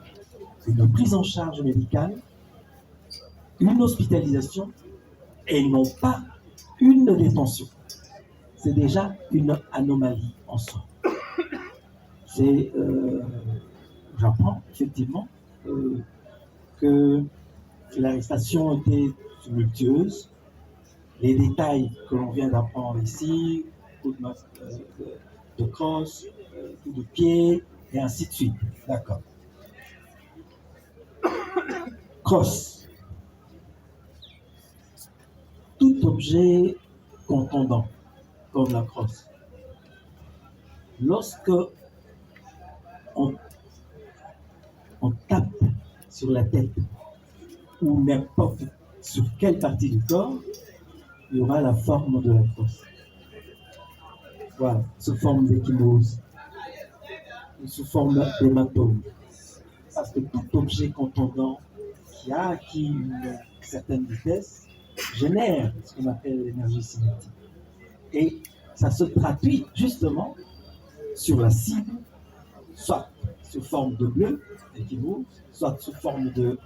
une prise en charge médicale, une hospitalisation et non pas une détention. C'est déjà une anomalie en soi. J'apprends effectivement que l'arrestation était tumultueuse. Les détails que l'on vient d'apprendre ici, coup de crosse, coup de pied, et ainsi de suite. D'accord. Crosse. Tout objet contondant, comme la crosse. Lorsque on tape sur la tête ou n'importe sur quelle partie du corps il y aura la forme de la fosse. Voilà, sous forme d'échymose, sous forme d'hématome. Parce que tout objet contondant qui a acquis une certaine vitesse génère ce qu'on appelle l'énergie cinétique. Et ça se traduit justement sur la cible, soit sous forme de bleu, d'échymose, soit sous forme de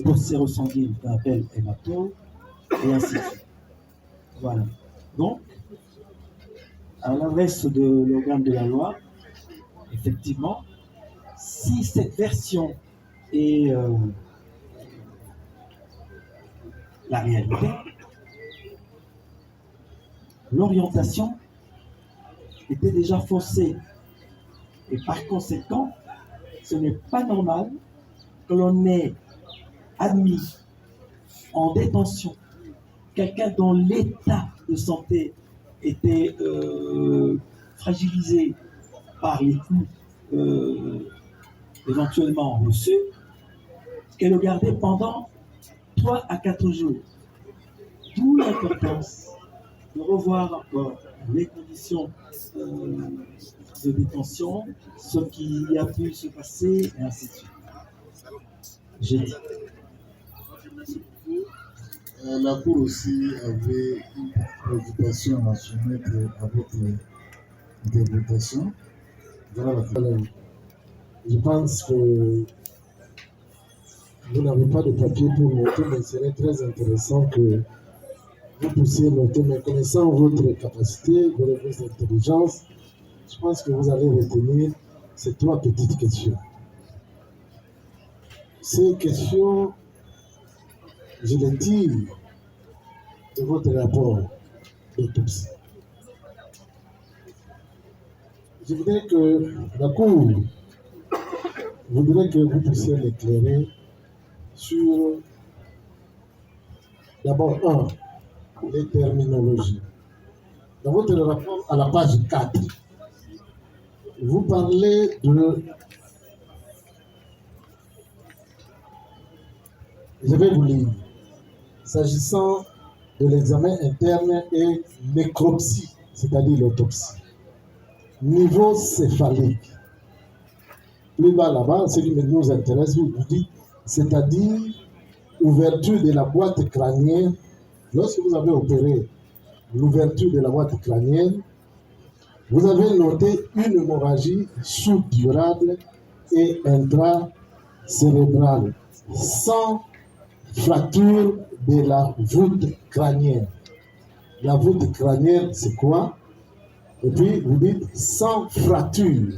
peau sérosanguine qu'on appelle hématome, et ainsi de suite. Voilà. Donc, à l'adresse de l'organe de la loi, effectivement, si cette version est la réalité, l'orientation était déjà faussée. Et par conséquent, ce n'est pas normal que l'on ait admis en détention quelqu'un dont l'état de santé était fragilisé par les coups éventuellement reçus, et le garder pendant 3 à 4 jours. D'où l'importance de revoir encore les conditions de détention, ce qui a pu se passer, et ainsi de suite. J'ai dit. La Cour aussi avait une préoccupation à soumettre à votre interprétation. Voilà la valeur. Je pense que vous n'avez pas de papier pour noter, mais il serait très intéressant que vous puissiez noter, mais connaissant votre capacité, votre intelligence, je pense que vous allez retenir ces 3 petites questions. Ces questions, je les tire de votre rapport d'autopsie. Je voudrais que la Cour voudrait que vous puissiez l'éclairer sur, d'abord, les terminologies. Dans votre rapport, à la page 4, vous parlez de... Je vais vous lire. S'agissant de l'examen interne et nécropsie, c'est-à-dire l'autopsie. Niveau céphalique. Plus bas là-bas, ce qui nous intéresse, vous dites, c'est-à-dire ouverture de la boîte crânienne. Lorsque vous avez opéré l'ouverture de la boîte crânienne, vous avez noté une hémorragie sous-durale et intracérébrale, sans fracture de la voûte crânienne. La voûte crânienne, c'est quoi? Et puis, vous dites sans fracture.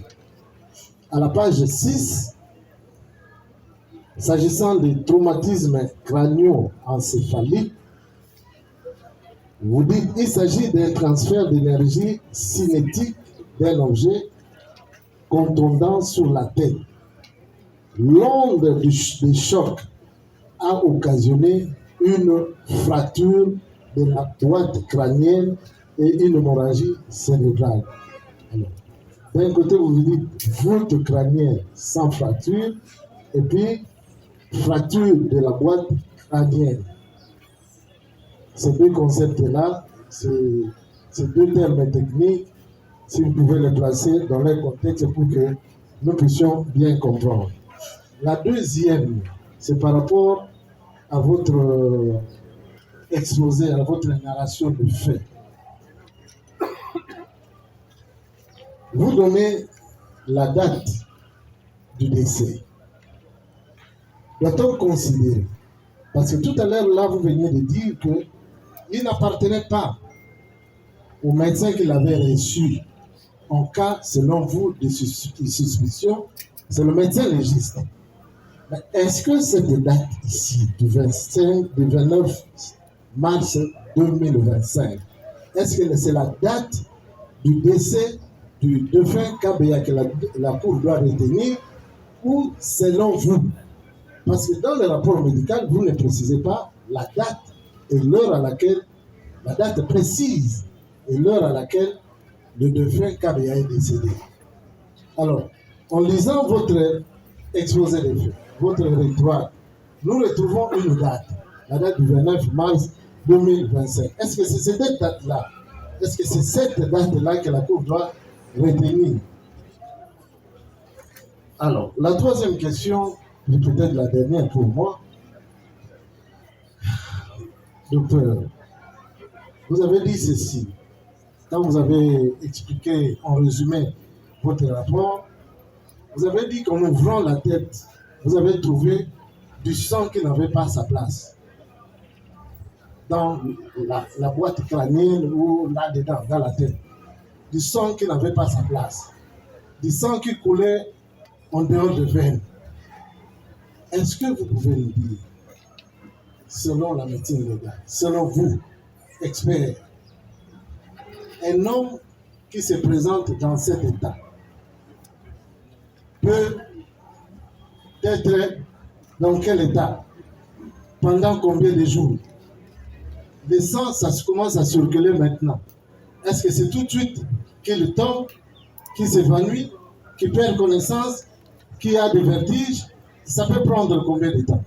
À la page 6, s'agissant des traumatismes crânio-encéphaliques, vous dites qu'il s'agit d'un transfert d'énergie cinétique d'un objet contondant sur la tête. L'onde des chocs a occasionné une fracture de la boîte crânienne et une hémorragie cérébrale. D'un côté, vous dites voûte crânienne sans fracture, et puis fracture de la boîte crânienne. Ces 2 concepts-là, ces 2 termes techniques, si vous pouvez les placer dans leur contexte pour que nous puissions bien comprendre. La deuxième, c'est par rapport à votre exposé, à votre narration de faits. Vous donnez la date du décès. Doit-on considérer? Parce que tout à l'heure, là, vous veniez de dire qu'il n'appartenait pas au médecin qui l'avait reçu. En cas, selon vous, de suspicion, c'est le médecin légiste. Mais est-ce que cette date ici, du 29 mars 2025, est-ce que c'est la date du décès du défunt Kabea que la Cour doit retenir, ou selon vous? Parce que dans le rapport médical, vous ne précisez pas la date et l'heure à laquelle, la date précise et l'heure à laquelle le défunt Kabea est décédé. Alors, en lisant votre exposé des faits, votre rétoire, nous retrouvons une date. la date du 29 mars 2025. Est-ce que c'est cette date-là? Est-ce que c'est cette date-là que la Cour doit retenir? Alors, la troisième question, et peut-être la dernière pour moi. Docteur, vous avez dit ceci. Quand vous avez expliqué en résumé votre rapport, vous avez dit qu'en ouvrant la tête, vous avez trouvé du sang qui n'avait pas sa place dans la boîte crânienne ou là-dedans, dans la tête. Du sang qui n'avait pas sa place. Du sang qui coulait en dehors de veines. Est-ce que vous pouvez nous dire, selon la médecine légale, selon vous, experts, un homme qui se présente dans cet état peut être dans quel état? Pendant combien de jours? Le sang, ça commence à circuler maintenant. Est-ce que c'est tout de suite qu'il tombe, qu'il s'évanouit, qu'il perd connaissance, qu'il a des vertiges? Ça peut prendre combien de temps?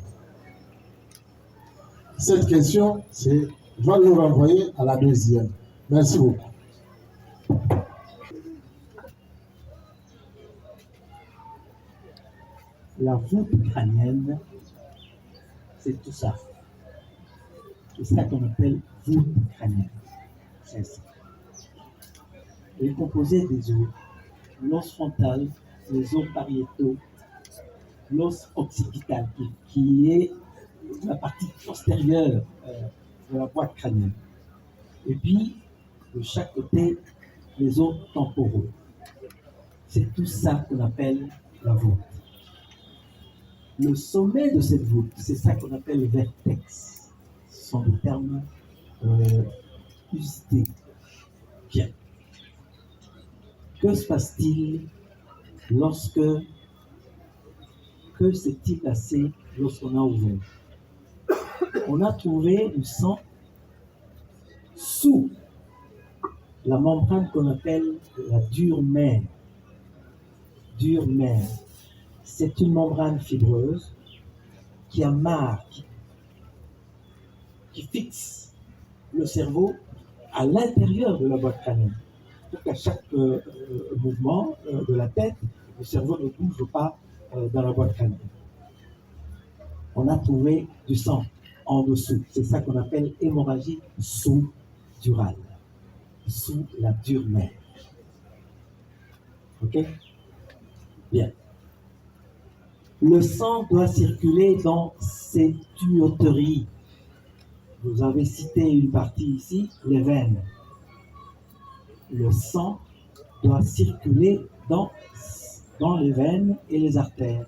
Cette question va nous renvoyer à la deuxième. Merci beaucoup. La voûte crânienne, c'est tout ça. C'est ça qu'on appelle voûte crânienne. C'est ça. Elle est composée des os, l'os frontal, les os pariétaux, l'os occipital, qui est la partie postérieure de la boîte crânienne. Et puis, de chaque côté, les os temporaux. C'est tout ça qu'on appelle la voûte. Le sommet de cette voûte, c'est ça qu'on appelle le vertex. Ce sont des termes usités. Bien. Que se passe-t-il que s'est-il passé lorsqu'on a ouvert? On a trouvé du sang sous la membrane qu'on appelle la dure mère. Dure mère. C'est une membrane fibreuse qui amarre, qui fixe le cerveau à l'intérieur de la boîte crânienne. Pour qu'à chaque mouvement de la tête, le cerveau ne bouge pas dans la boîte crânienne. On a trouvé du sang en dessous. C'est ça qu'on appelle hémorragie sous-durale, sous la dure mère. Ok? Bien. Le sang doit circuler dans ces tuyauteries. Vous avez cité une partie ici, les veines. Le sang doit circuler dans les veines et les artères.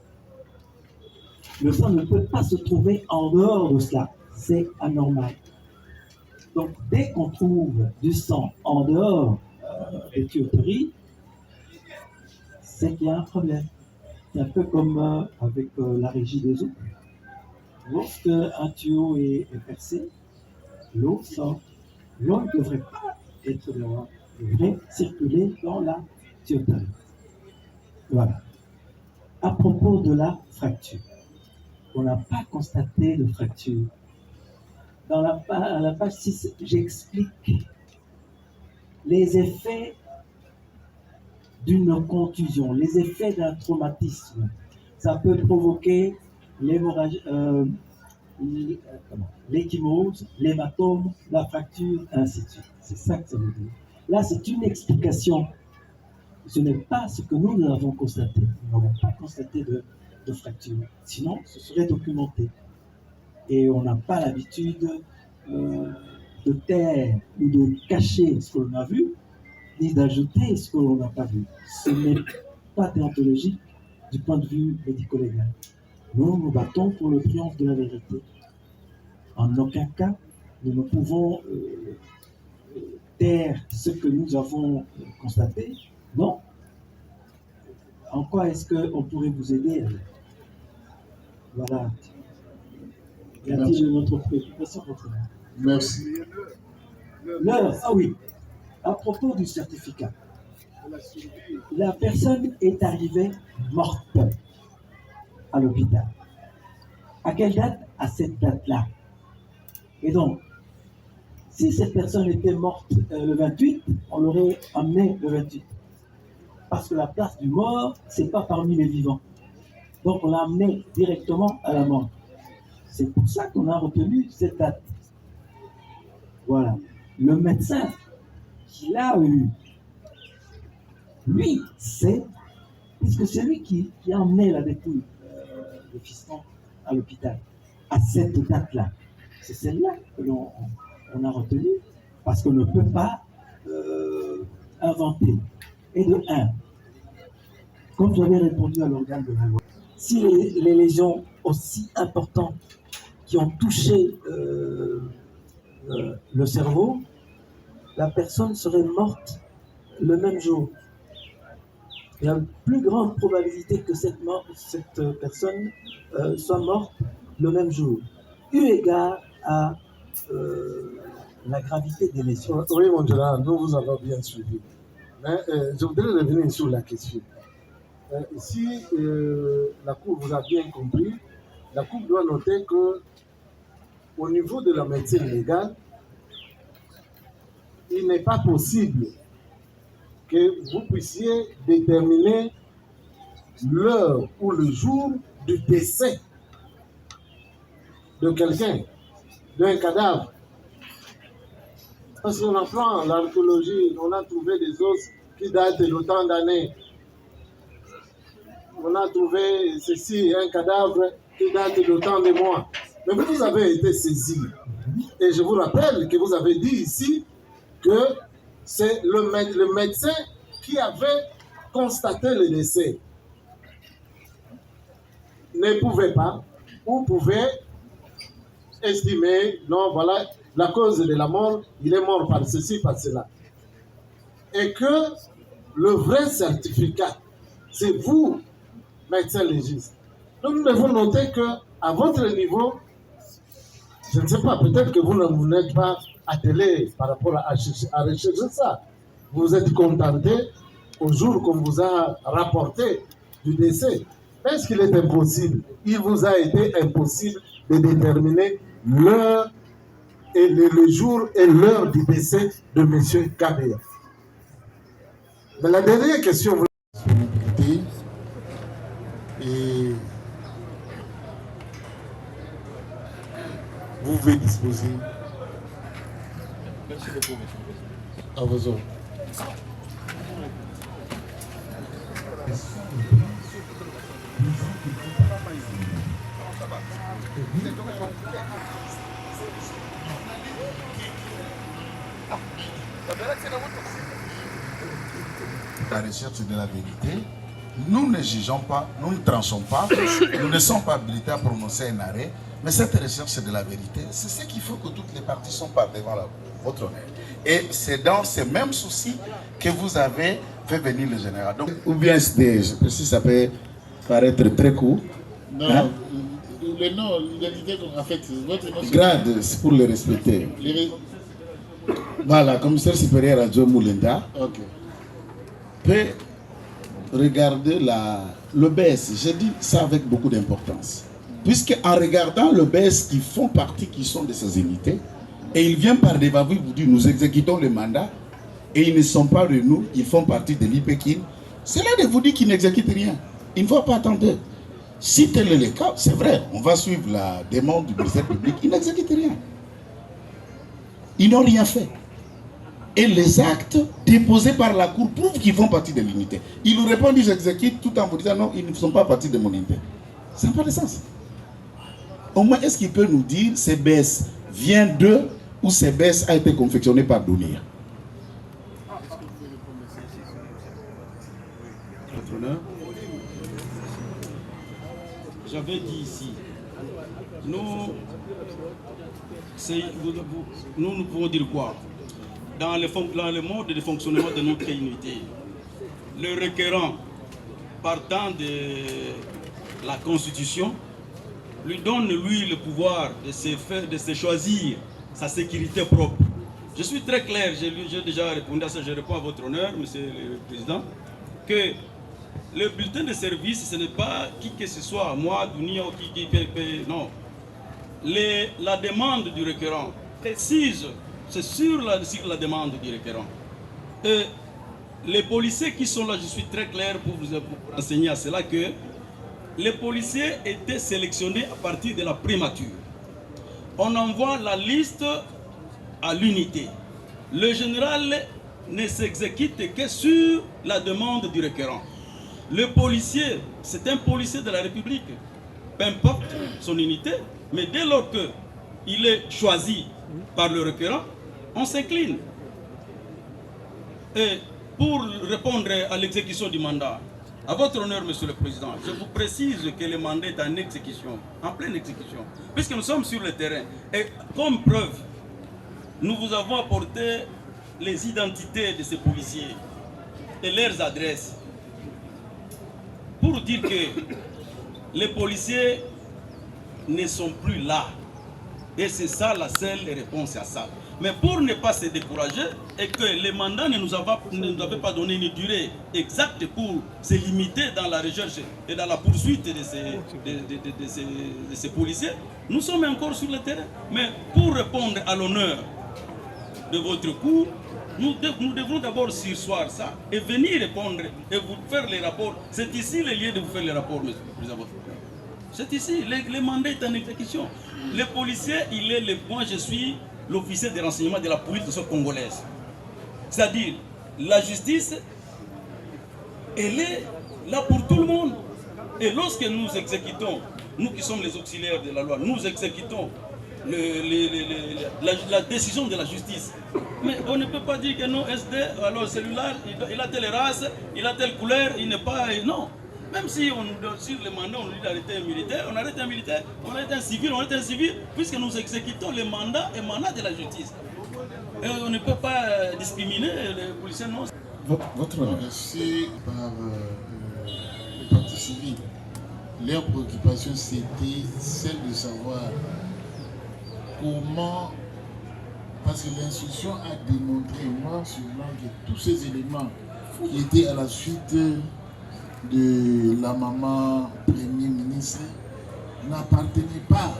Le sang ne peut pas se trouver en dehors de cela. C'est anormal. Donc, dès qu'on trouve du sang en dehors des tuyauteries, c'est qu'il y a un problème. C'est un peu comme avec la régie des eaux. Lorsque un tuyau est percé, l'eau sort. L'eau ne devrait pas être dehors. Elle devrait circuler dans la tuyauterie. Voilà. À propos de la fracture, on n'a pas constaté de fracture. Dans la page 6, j'explique les effets d'une contusion, les effets d'un traumatisme. Ça peut provoquer l'hémorragie, l'échymose, l'hématome, la fracture, ainsi de suite. C'est ça que ça veut dire. Là, c'est une explication. Ce n'est pas ce que nous avons constaté. Nous n'avons pas constaté de fracture. Sinon, ce serait documenté. Et on n'a pas l'habitude de taire ou de cacher ce que l'on a vu, ni d'ajouter ce que l'on n'a pas vu. Ce n'est pas déontologique du point de vue médico-légal. Nous nous battons pour le triomphe de la vérité. En aucun cas, nous ne pouvons taire ce que nous avons constaté. Non. En quoi est-ce qu'on pourrait vous aider? Voilà. Y a-t-il une autre préoccupation? Merci. L'heure, ah oui. À propos du certificat, la personne est arrivée morte à l'hôpital. À quelle date? À cette date-là. Et donc, si cette personne était morte le 28, on l'aurait amenée le 28. Parce que la place du mort, ce n'est pas parmi les vivants. Donc, on l'a amené directement à la mort. C'est pour ça qu'on a retenu cette date. Voilà. Le médecin qui l'a eu, lui, c'est, puisque c'est lui qui a emmené la dépouille de fiston à l'hôpital, à cette date-là. C'est celle-là que l'on a retenue, parce qu'on ne peut pas inventer. Et de un, comme j'avais répondu à l'organe de la loi, si les lésions aussi importantes qui ont touché le cerveau, la personne serait morte le même jour. Il y a une plus grande probabilité que cette personne soit morte le même jour, eu égard à la gravité des lésions. Oui, mon général, nous vous avons bien suivi. Mais je voudrais revenir sur la question. Si la Cour vous a bien compris, la Cour doit noter que au niveau de la médecine légale, il n'est pas possible que vous puissiez déterminer l'heure ou le jour du décès de quelqu'un, d'un cadavre. Parce qu'on apprend l'archéologie, on a trouvé des os qui datent d'autant d'années. On a trouvé ceci, un cadavre qui date d'autant de mois. Mais vous avez été saisi. Et je vous rappelle que vous avez dit ici que c'est le médecin qui avait constaté le décès. Ne pouvait pas, ou pouvait estimer, non, voilà, la cause de la mort, il est mort par ceci, par cela. Et que le vrai certificat, c'est vous, médecin légiste. Donc nous devons noter qu'à votre niveau, je ne sais pas, peut-être que vous n'êtes pas attelé par rapport à rechercher ça. Vous vous êtes contenté au jour qu'on vous a rapporté du décès. Est-ce qu'il est impossible? Il vous a été impossible de déterminer l'heure et le jour et l'heure du décès de M. Kabea. Mais la dernière question, et vous pouvez disposer à vos ordres. La recherche de la vérité, nous ne jugeons pas, nous ne tranchons pas, nous ne sommes pas habilités à prononcer un arrêt, mais cette recherche de la vérité, c'est ce qu'il faut que toutes les parties sont par devant votre honneur. Et c'est dans ces mêmes soucis que vous avez fait venir le général. Donc, ou bien c'était, je précise, ça peut paraître très court. Non, hein? Le nom, l'identité, en fait, votre nom. Grade, c'est pour le respecter. Voilà, commissaire supérieur à Joe Moulinda. Ok. Peut regarder le BS. J'ai dit ça avec beaucoup d'importance. Puisque en regardant le BS qui font partie, qui sont de ces unités, et il vient par dévavé vous dire nous exécutons le mandat, et ils ne sont pas de nous, ils font partie de l'IPEKIN, c'est là de vous dire qu'ils n'exécutent rien. Il ne faut pas attendre. Si tel est le cas, c'est vrai, on va suivre la demande du ministère public, ils n'exécutent rien. Ils n'ont rien fait. Et les actes déposés par la Cour prouvent qu'ils font partie de l'unité. Ils nous répondent, ils exécutent tout en vous disant non, ils ne sont pas partie de mon unité. Ça n'a pas de sens. Au moins, est-ce qu'il peut nous dire ces baisses vient d'eux ou ces baisses a été confectionné par Dounia? J'avais dit ici, nous pouvons dire quoi? Dans le mode de fonctionnement de notre unité, le requérant partant de la Constitution lui donne lui le pouvoir de se choisir sa sécurité propre. Je suis très clair, j'ai déjà répondu à ça, je réponds à votre honneur, Monsieur le Président, que le bulletin de service, ce n'est pas qui que ce soit, moi, Dounia ou qui non. la demande du requérant précise, c'est sur la demande du requérant. Et les policiers qui sont là, je suis très clair pour vous enseigner à cela, que les policiers étaient sélectionnés à partir de la primature. On envoie la liste à l'unité. Le général ne s'exécute que sur la demande du requérant. Le policier, c'est un policier de la République, peu importe son unité, mais dès lors qu'il est choisi par le requérant, on s'incline. Et pour répondre à l'exécution du mandat, à votre honneur, Monsieur le Président, je vous précise que le mandat est en exécution, en pleine exécution, puisque nous sommes sur le terrain. Et comme preuve, nous vous avons apporté les identités de ces policiers et leurs adresses pour dire que les policiers ne sont plus là. Et c'est ça la seule réponse à ça. Mais pour ne pas se décourager et que les mandats ne nous avaient pas donné une durée exacte pour se limiter dans la recherche et dans la poursuite de ces policiers, nous sommes encore sur le terrain. Mais pour répondre à l'honneur de votre cours, nous devons d'abord sursoir ça et venir répondre et vous faire les rapports. C'est ici le lieu de vous faire les rapports, Monsieur le Président. C'est ici, le mandat est en exécution. Le policier, moi je suis l'officier de renseignement de la police congolaise. C'est-à-dire, la justice, elle est là pour tout le monde. Et lorsque nous exécutons, nous qui sommes les auxiliaires de la loi, nous exécutons la décision de la justice. Mais on ne peut pas dire que non, SD, alors celui-là, il a telle race, il a telle couleur, il n'est pas... Non. Même si sur le mandat, on dit d'arrêter un militaire, on arrête un militaire, on arrête un civil, on arrête un civil, puisque nous exécutons les mandats et mandats de la justice. Et on ne peut pas discriminer les policiers, non. Votre reçu par le parti civil, leur préoccupation c'était celle de savoir comment, parce que l'instruction a démontré noir sur blanc que tous ces éléments qui étaient à la suite de la maman Premier ministre n'appartenaient pas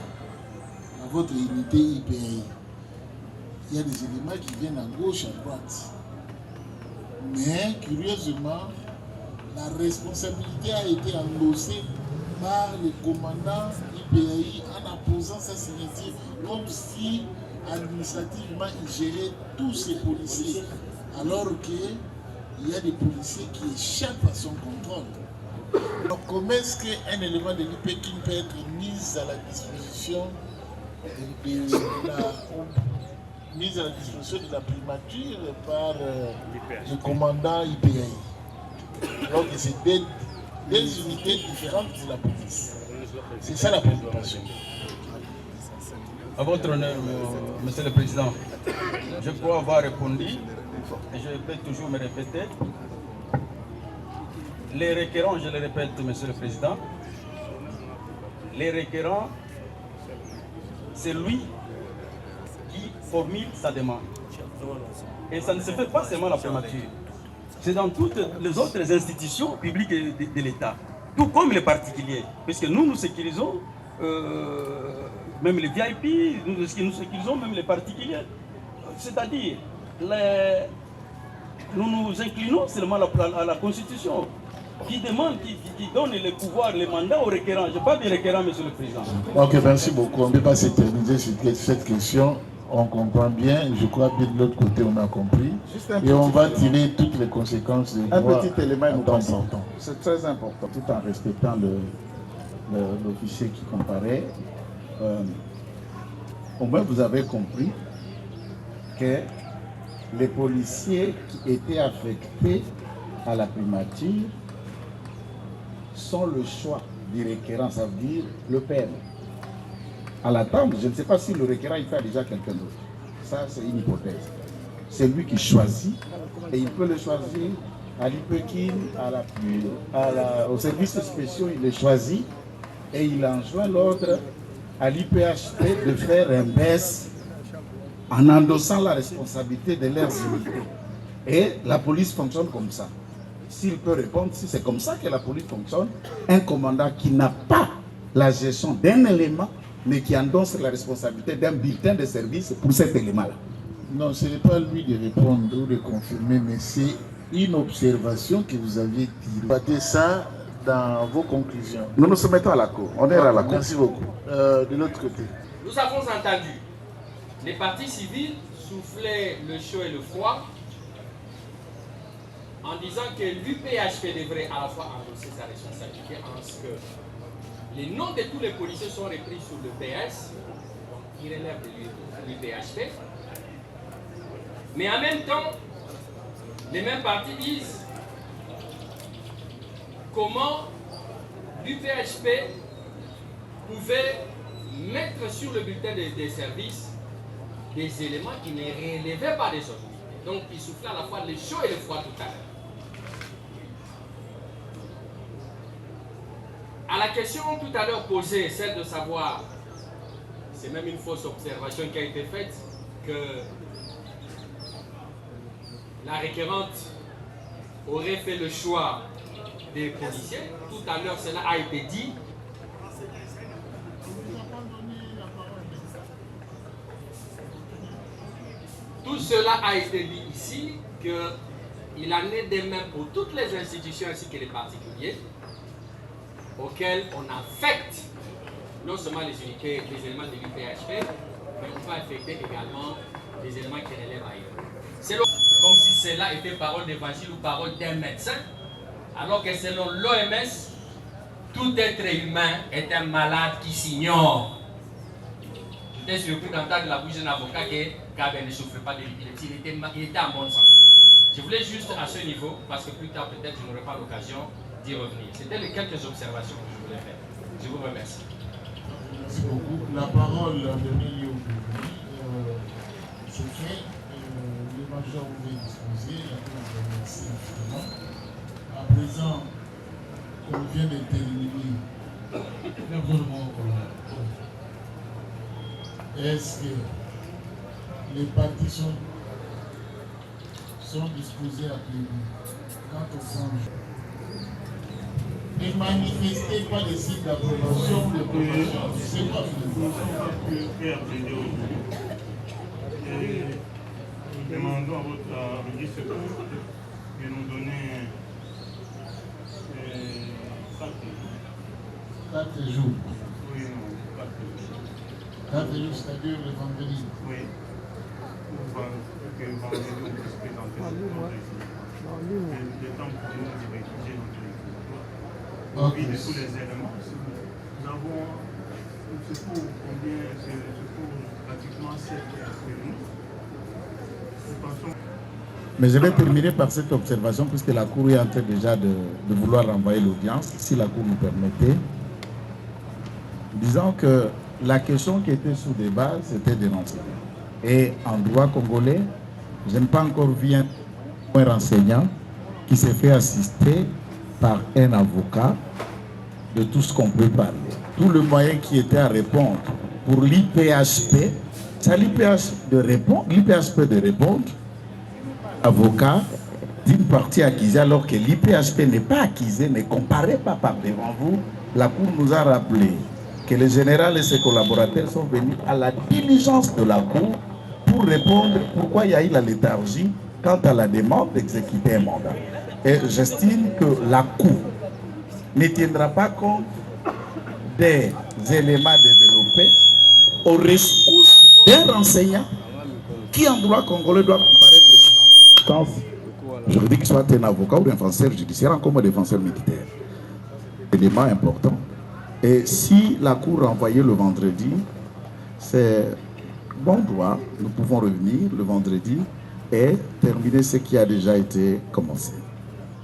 à votre unité IPI. Il y a des éléments qui viennent à gauche, à droite. Mais, curieusement, la responsabilité a été endossée par le commandant IPI en apposant sa signature comme si administrativement il gérait tous ces policiers. Alors que il y a des policiers qui échappent à son contrôle. Donc comment est-ce qu'un élément de l'IPEKIN peut être mis à la disposition de la primature par le commandant IPI? Donc c'est des unités différentes de la police. C'est ça la préoccupation. À votre honneur, Monsieur le Président, je crois avoir répondu. Et je peux toujours me répéter. Les requérants, je le répète, Monsieur le Président, les requérants, c'est lui qui formule sa demande. Et ça ne se fait pas seulement la primature. C'est dans toutes les autres institutions publiques de l'État, tout comme les particuliers. Puisque nous sécurisons même les VIP, nous sécurisons même les particuliers. C'est-à-dire, nous nous inclinons seulement à la Constitution qui demande, qui donne les pouvoirs, les mandats aux requérants. Je parle des requérants, Monsieur le Président. Ok, merci beaucoup. On ne peut pas s'éterniser sur cette question. On comprend bien. Je crois que de l'autre côté, on a compris. Et on va tirer toutes les conséquences. Un petit élément important. C'est très important, tout en respectant l'officier qui comparait. Au moins, vous avez compris que les policiers qui étaient affectés à la primature sont le choix du requérant, ça veut dire le père. À l'attente, je ne sais pas si le requérant il fait déjà quelqu'un d'autre. Ça, c'est une hypothèse. C'est lui qui choisit et il peut le choisir à l'IPEKIN, aux services spéciaux, il le choisit et il enjoint l'ordre à l'IPHP de faire un baisse en endossant la responsabilité de leurs unités. Et la police fonctionne comme ça. S'il peut répondre, si c'est comme ça que la police fonctionne, un commandant qui n'a pas la gestion d'un élément mais qui endosse la responsabilité d'un bulletin de service pour cet élément-là. Non, ce n'est pas lui de répondre ou de confirmer, mais c'est une observation que vous aviez tirée. Battez ça dans vos conclusions. Nous nous soumettons à la Cour. On est à la Cour. Merci beaucoup. De l'autre côté. Nous avons entendu les partis civils souffler le chaud et le froid en disant que l'UPHP devrait à la fois endosser sa responsabilité en ce que les noms de tous les policiers sont repris sur le PS, donc ils relèvent de l'UPHP. Mais en même temps, les mêmes partis disent comment l'UPHP pouvait mettre sur le bulletin des services des éléments qui ne relevaient pas des autres. Donc ils soufflaient à la fois le chaud et le froid tout à l'heure. À la question tout à l'heure posée, celle de savoir, c'est même une fausse observation qui a été faite, que la requérante aurait fait le choix des policiers. Tout à l'heure, cela a été dit. Tout cela a été dit ici, qu'il en est de même pour toutes les institutions ainsi que les particuliers, auxquels on affecte non seulement les unités, les éléments de l'UPHP, mais on peut affecter également les éléments qui relèvent ailleurs. C'est comme si cela était parole d'évangile ou parole d'un médecin, alors que selon l'OMS, tout être humain est un malade qui s'ignore. J'étais surpris d'entendre la bouche d'un avocat que Kabe ne souffre pas d'épilepsie, il était en bonne santé. Je voulais juste à ce niveau, parce que plus tard peut-être je n'aurai pas l'occasion d'y revenir. C'était les quelques observations que je voulais faire. Je vous remercie. Merci beaucoup. La parole à Denis se fait. Le major vous est disposé. La Cour vous remercie infiniment. À présent, on vient d'intervenir. Est-ce que les partis sont disposés à plaider quant au frange? Ne manifestez pas des signes d'approbation ou de promotion. C'est quoi Nous demandons à votre ministre de nous donner 4 jours. Oui, non, 4 jours. 4 jours, c'est-à-dire le vendredi. Oui. Que le vendredi, on puisse présenter le temps pour nous de rédiger notre équipe. De tous les éléments. Nous avons un secours, combien c'est le secours pratiquement 7 après nous. Nous pensons. Mais je vais terminer par cette observation, puisque la Cour est en train déjà de vouloir renvoyer l'audience, si la Cour nous permettait. Disons que la question qui était sous débat, c'était des renseignements. Et en droit congolais, je n'ai pas encore vu un enseignant qui s'est fait assister par un avocat de tout ce qu'on peut parler. Tout le moyen qui était à répondre pour l'IPHP, c'est à l'IPHP de répondre, avocat d'une partie accusée, alors que l'IPHP n'est pas accusé, ne comparez pas par devant vous. La Cour nous a rappelé que le général et ses collaborateurs sont venus à la diligence de la Cour pour répondre pourquoi il y a eu la léthargie quant à la demande d'exécuter un mandat. Et j'estime que la Cour ne tiendra pas compte des éléments développés au rescousse d'un renseignant qui en droit congolais doit comparaître juridique, soit un avocat ou un défenseur judiciaire, comme un défenseur militaire. Élément important. Et si la Cour renvoyait le vendredi, c'est bon droit, nous pouvons revenir le vendredi et terminer ce qui a déjà été commencé.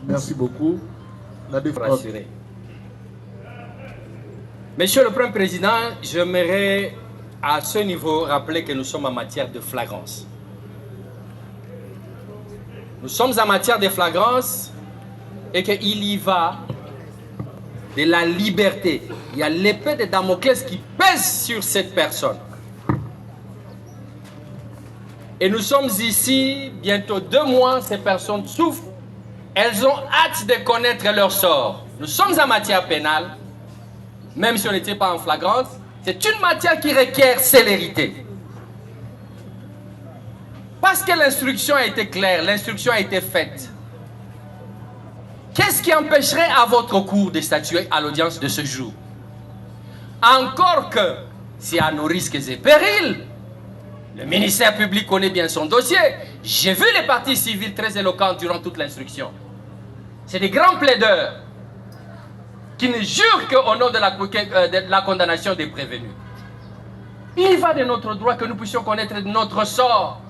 Merci beaucoup. La défense. Monsieur le Premier Président, j'aimerais à ce niveau rappeler que nous sommes en matière de flagrance. Nous sommes en matière de flagrance et qu'il y va de la liberté. Il y a l'épée de Damoclès qui pèse sur cette personne. Et nous sommes ici, bientôt 2 mois, ces personnes souffrent. Elles ont hâte de connaître leur sort. Nous sommes en matière pénale, même si on n'était pas en flagrance, C'est une matière qui requiert célérité. Parce que l'instruction a été claire, l'instruction a été faite. Qu'est-ce qui empêcherait à votre cour de statuer à l'audience de ce jour? Encore que, c'est à nos risques et périls, le ministère public connaît bien son dossier. J'ai vu les parties civiles très éloquents durant toute l'instruction. C'est des grands plaideurs qui ne jurent qu'au nom de la condamnation des prévenus. Il va de notre droit que nous puissions connaître notre sort.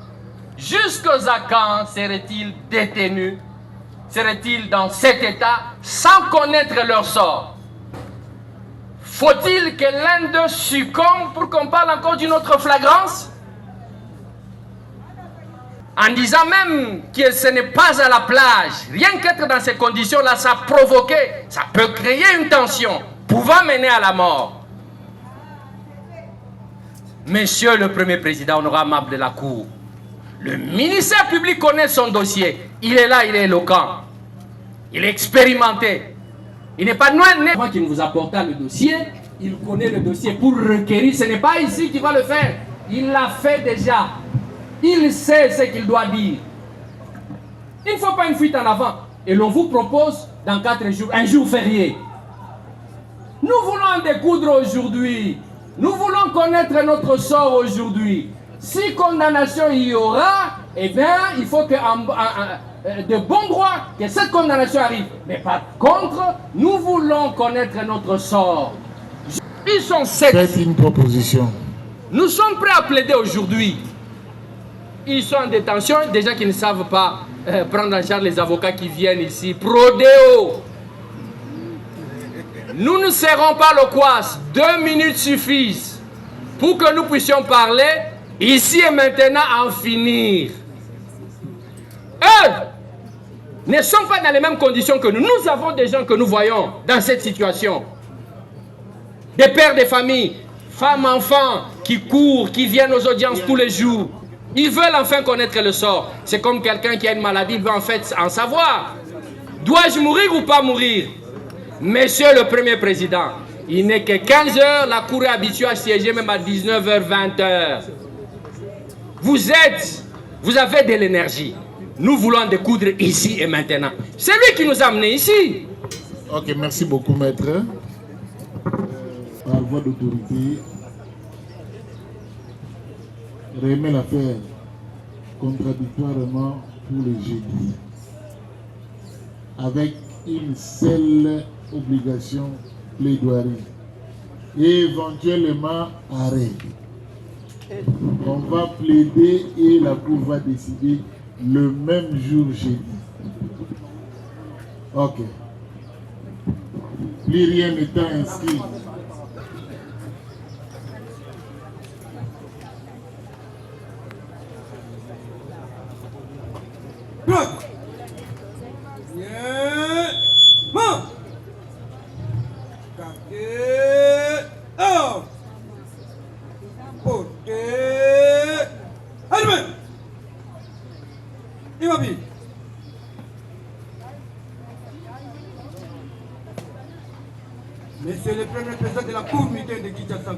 Jusqu'à quand serait-il détenu? Serait-il dans cet état sans connaître leur sort? Faut-il que l'un d'eux succombe pour qu'on parle encore d'une autre flagrance? En disant même que ce n'est pas à la plage, rien qu'être dans ces conditions-là, ça a provoqué, ça peut créer une tension, pouvant mener à la mort. Monsieur le Premier Président honorable de la Cour, le ministère public connaît son dossier. Il est là, il est éloquent. Il est expérimenté. Il n'est pas né. Moi qui vous apporta le dossier, il connaît le dossier pour requérir. Ce n'est pas ici qu'il va le faire. Il l'a fait déjà. Il sait ce qu'il doit dire. Il ne faut pas une fuite en avant. Et l'on vous propose dans 4 jours, un jour férié. Nous voulons en découdre aujourd'hui. Nous voulons connaître notre sort aujourd'hui. Si condamnation il y aura, eh bien, il faut que de bon droit que cette condamnation arrive. Mais par contre, nous voulons connaître notre sort. Ils sont 7. Faites une proposition. Nous sommes prêts à plaider aujourd'hui. Ils sont en détention, déjà qu'ils ne savent pas prendre en charge les avocats qui viennent ici. Prodéo. Nous ne serons pas loquaces. 2 minutes suffisent pour que nous puissions parler ici et maintenant en finir. Eux ne sont pas dans les mêmes conditions que nous. Nous avons des gens que nous voyons dans cette situation. Des pères de famille, femmes, enfants qui courent, qui viennent aux audiences tous les jours. Ils veulent enfin connaître le sort. C'est comme quelqu'un qui a une maladie, il veut en fait en savoir. Dois-je mourir ou pas mourir? Monsieur le Premier Président, il n'est que 15 h, la Cour est habituée à siéger même à 19 h, 20 h. Vous avez de l'énergie. Nous voulons en découdre ici et maintenant. C'est lui qui nous a amenés ici. Ok, merci beaucoup, maître. Par voie d'autorité, remet l'affaire contradictoirement pour le jeudi, avec une seule obligation, plaidoirie, et éventuellement arrêt. On va plaider et la Cour va décider le même jour jeudi. Ok. Plus rien n'étant inscrit. Monsieur le Premier Président de la Cour militaire de Kinshasa.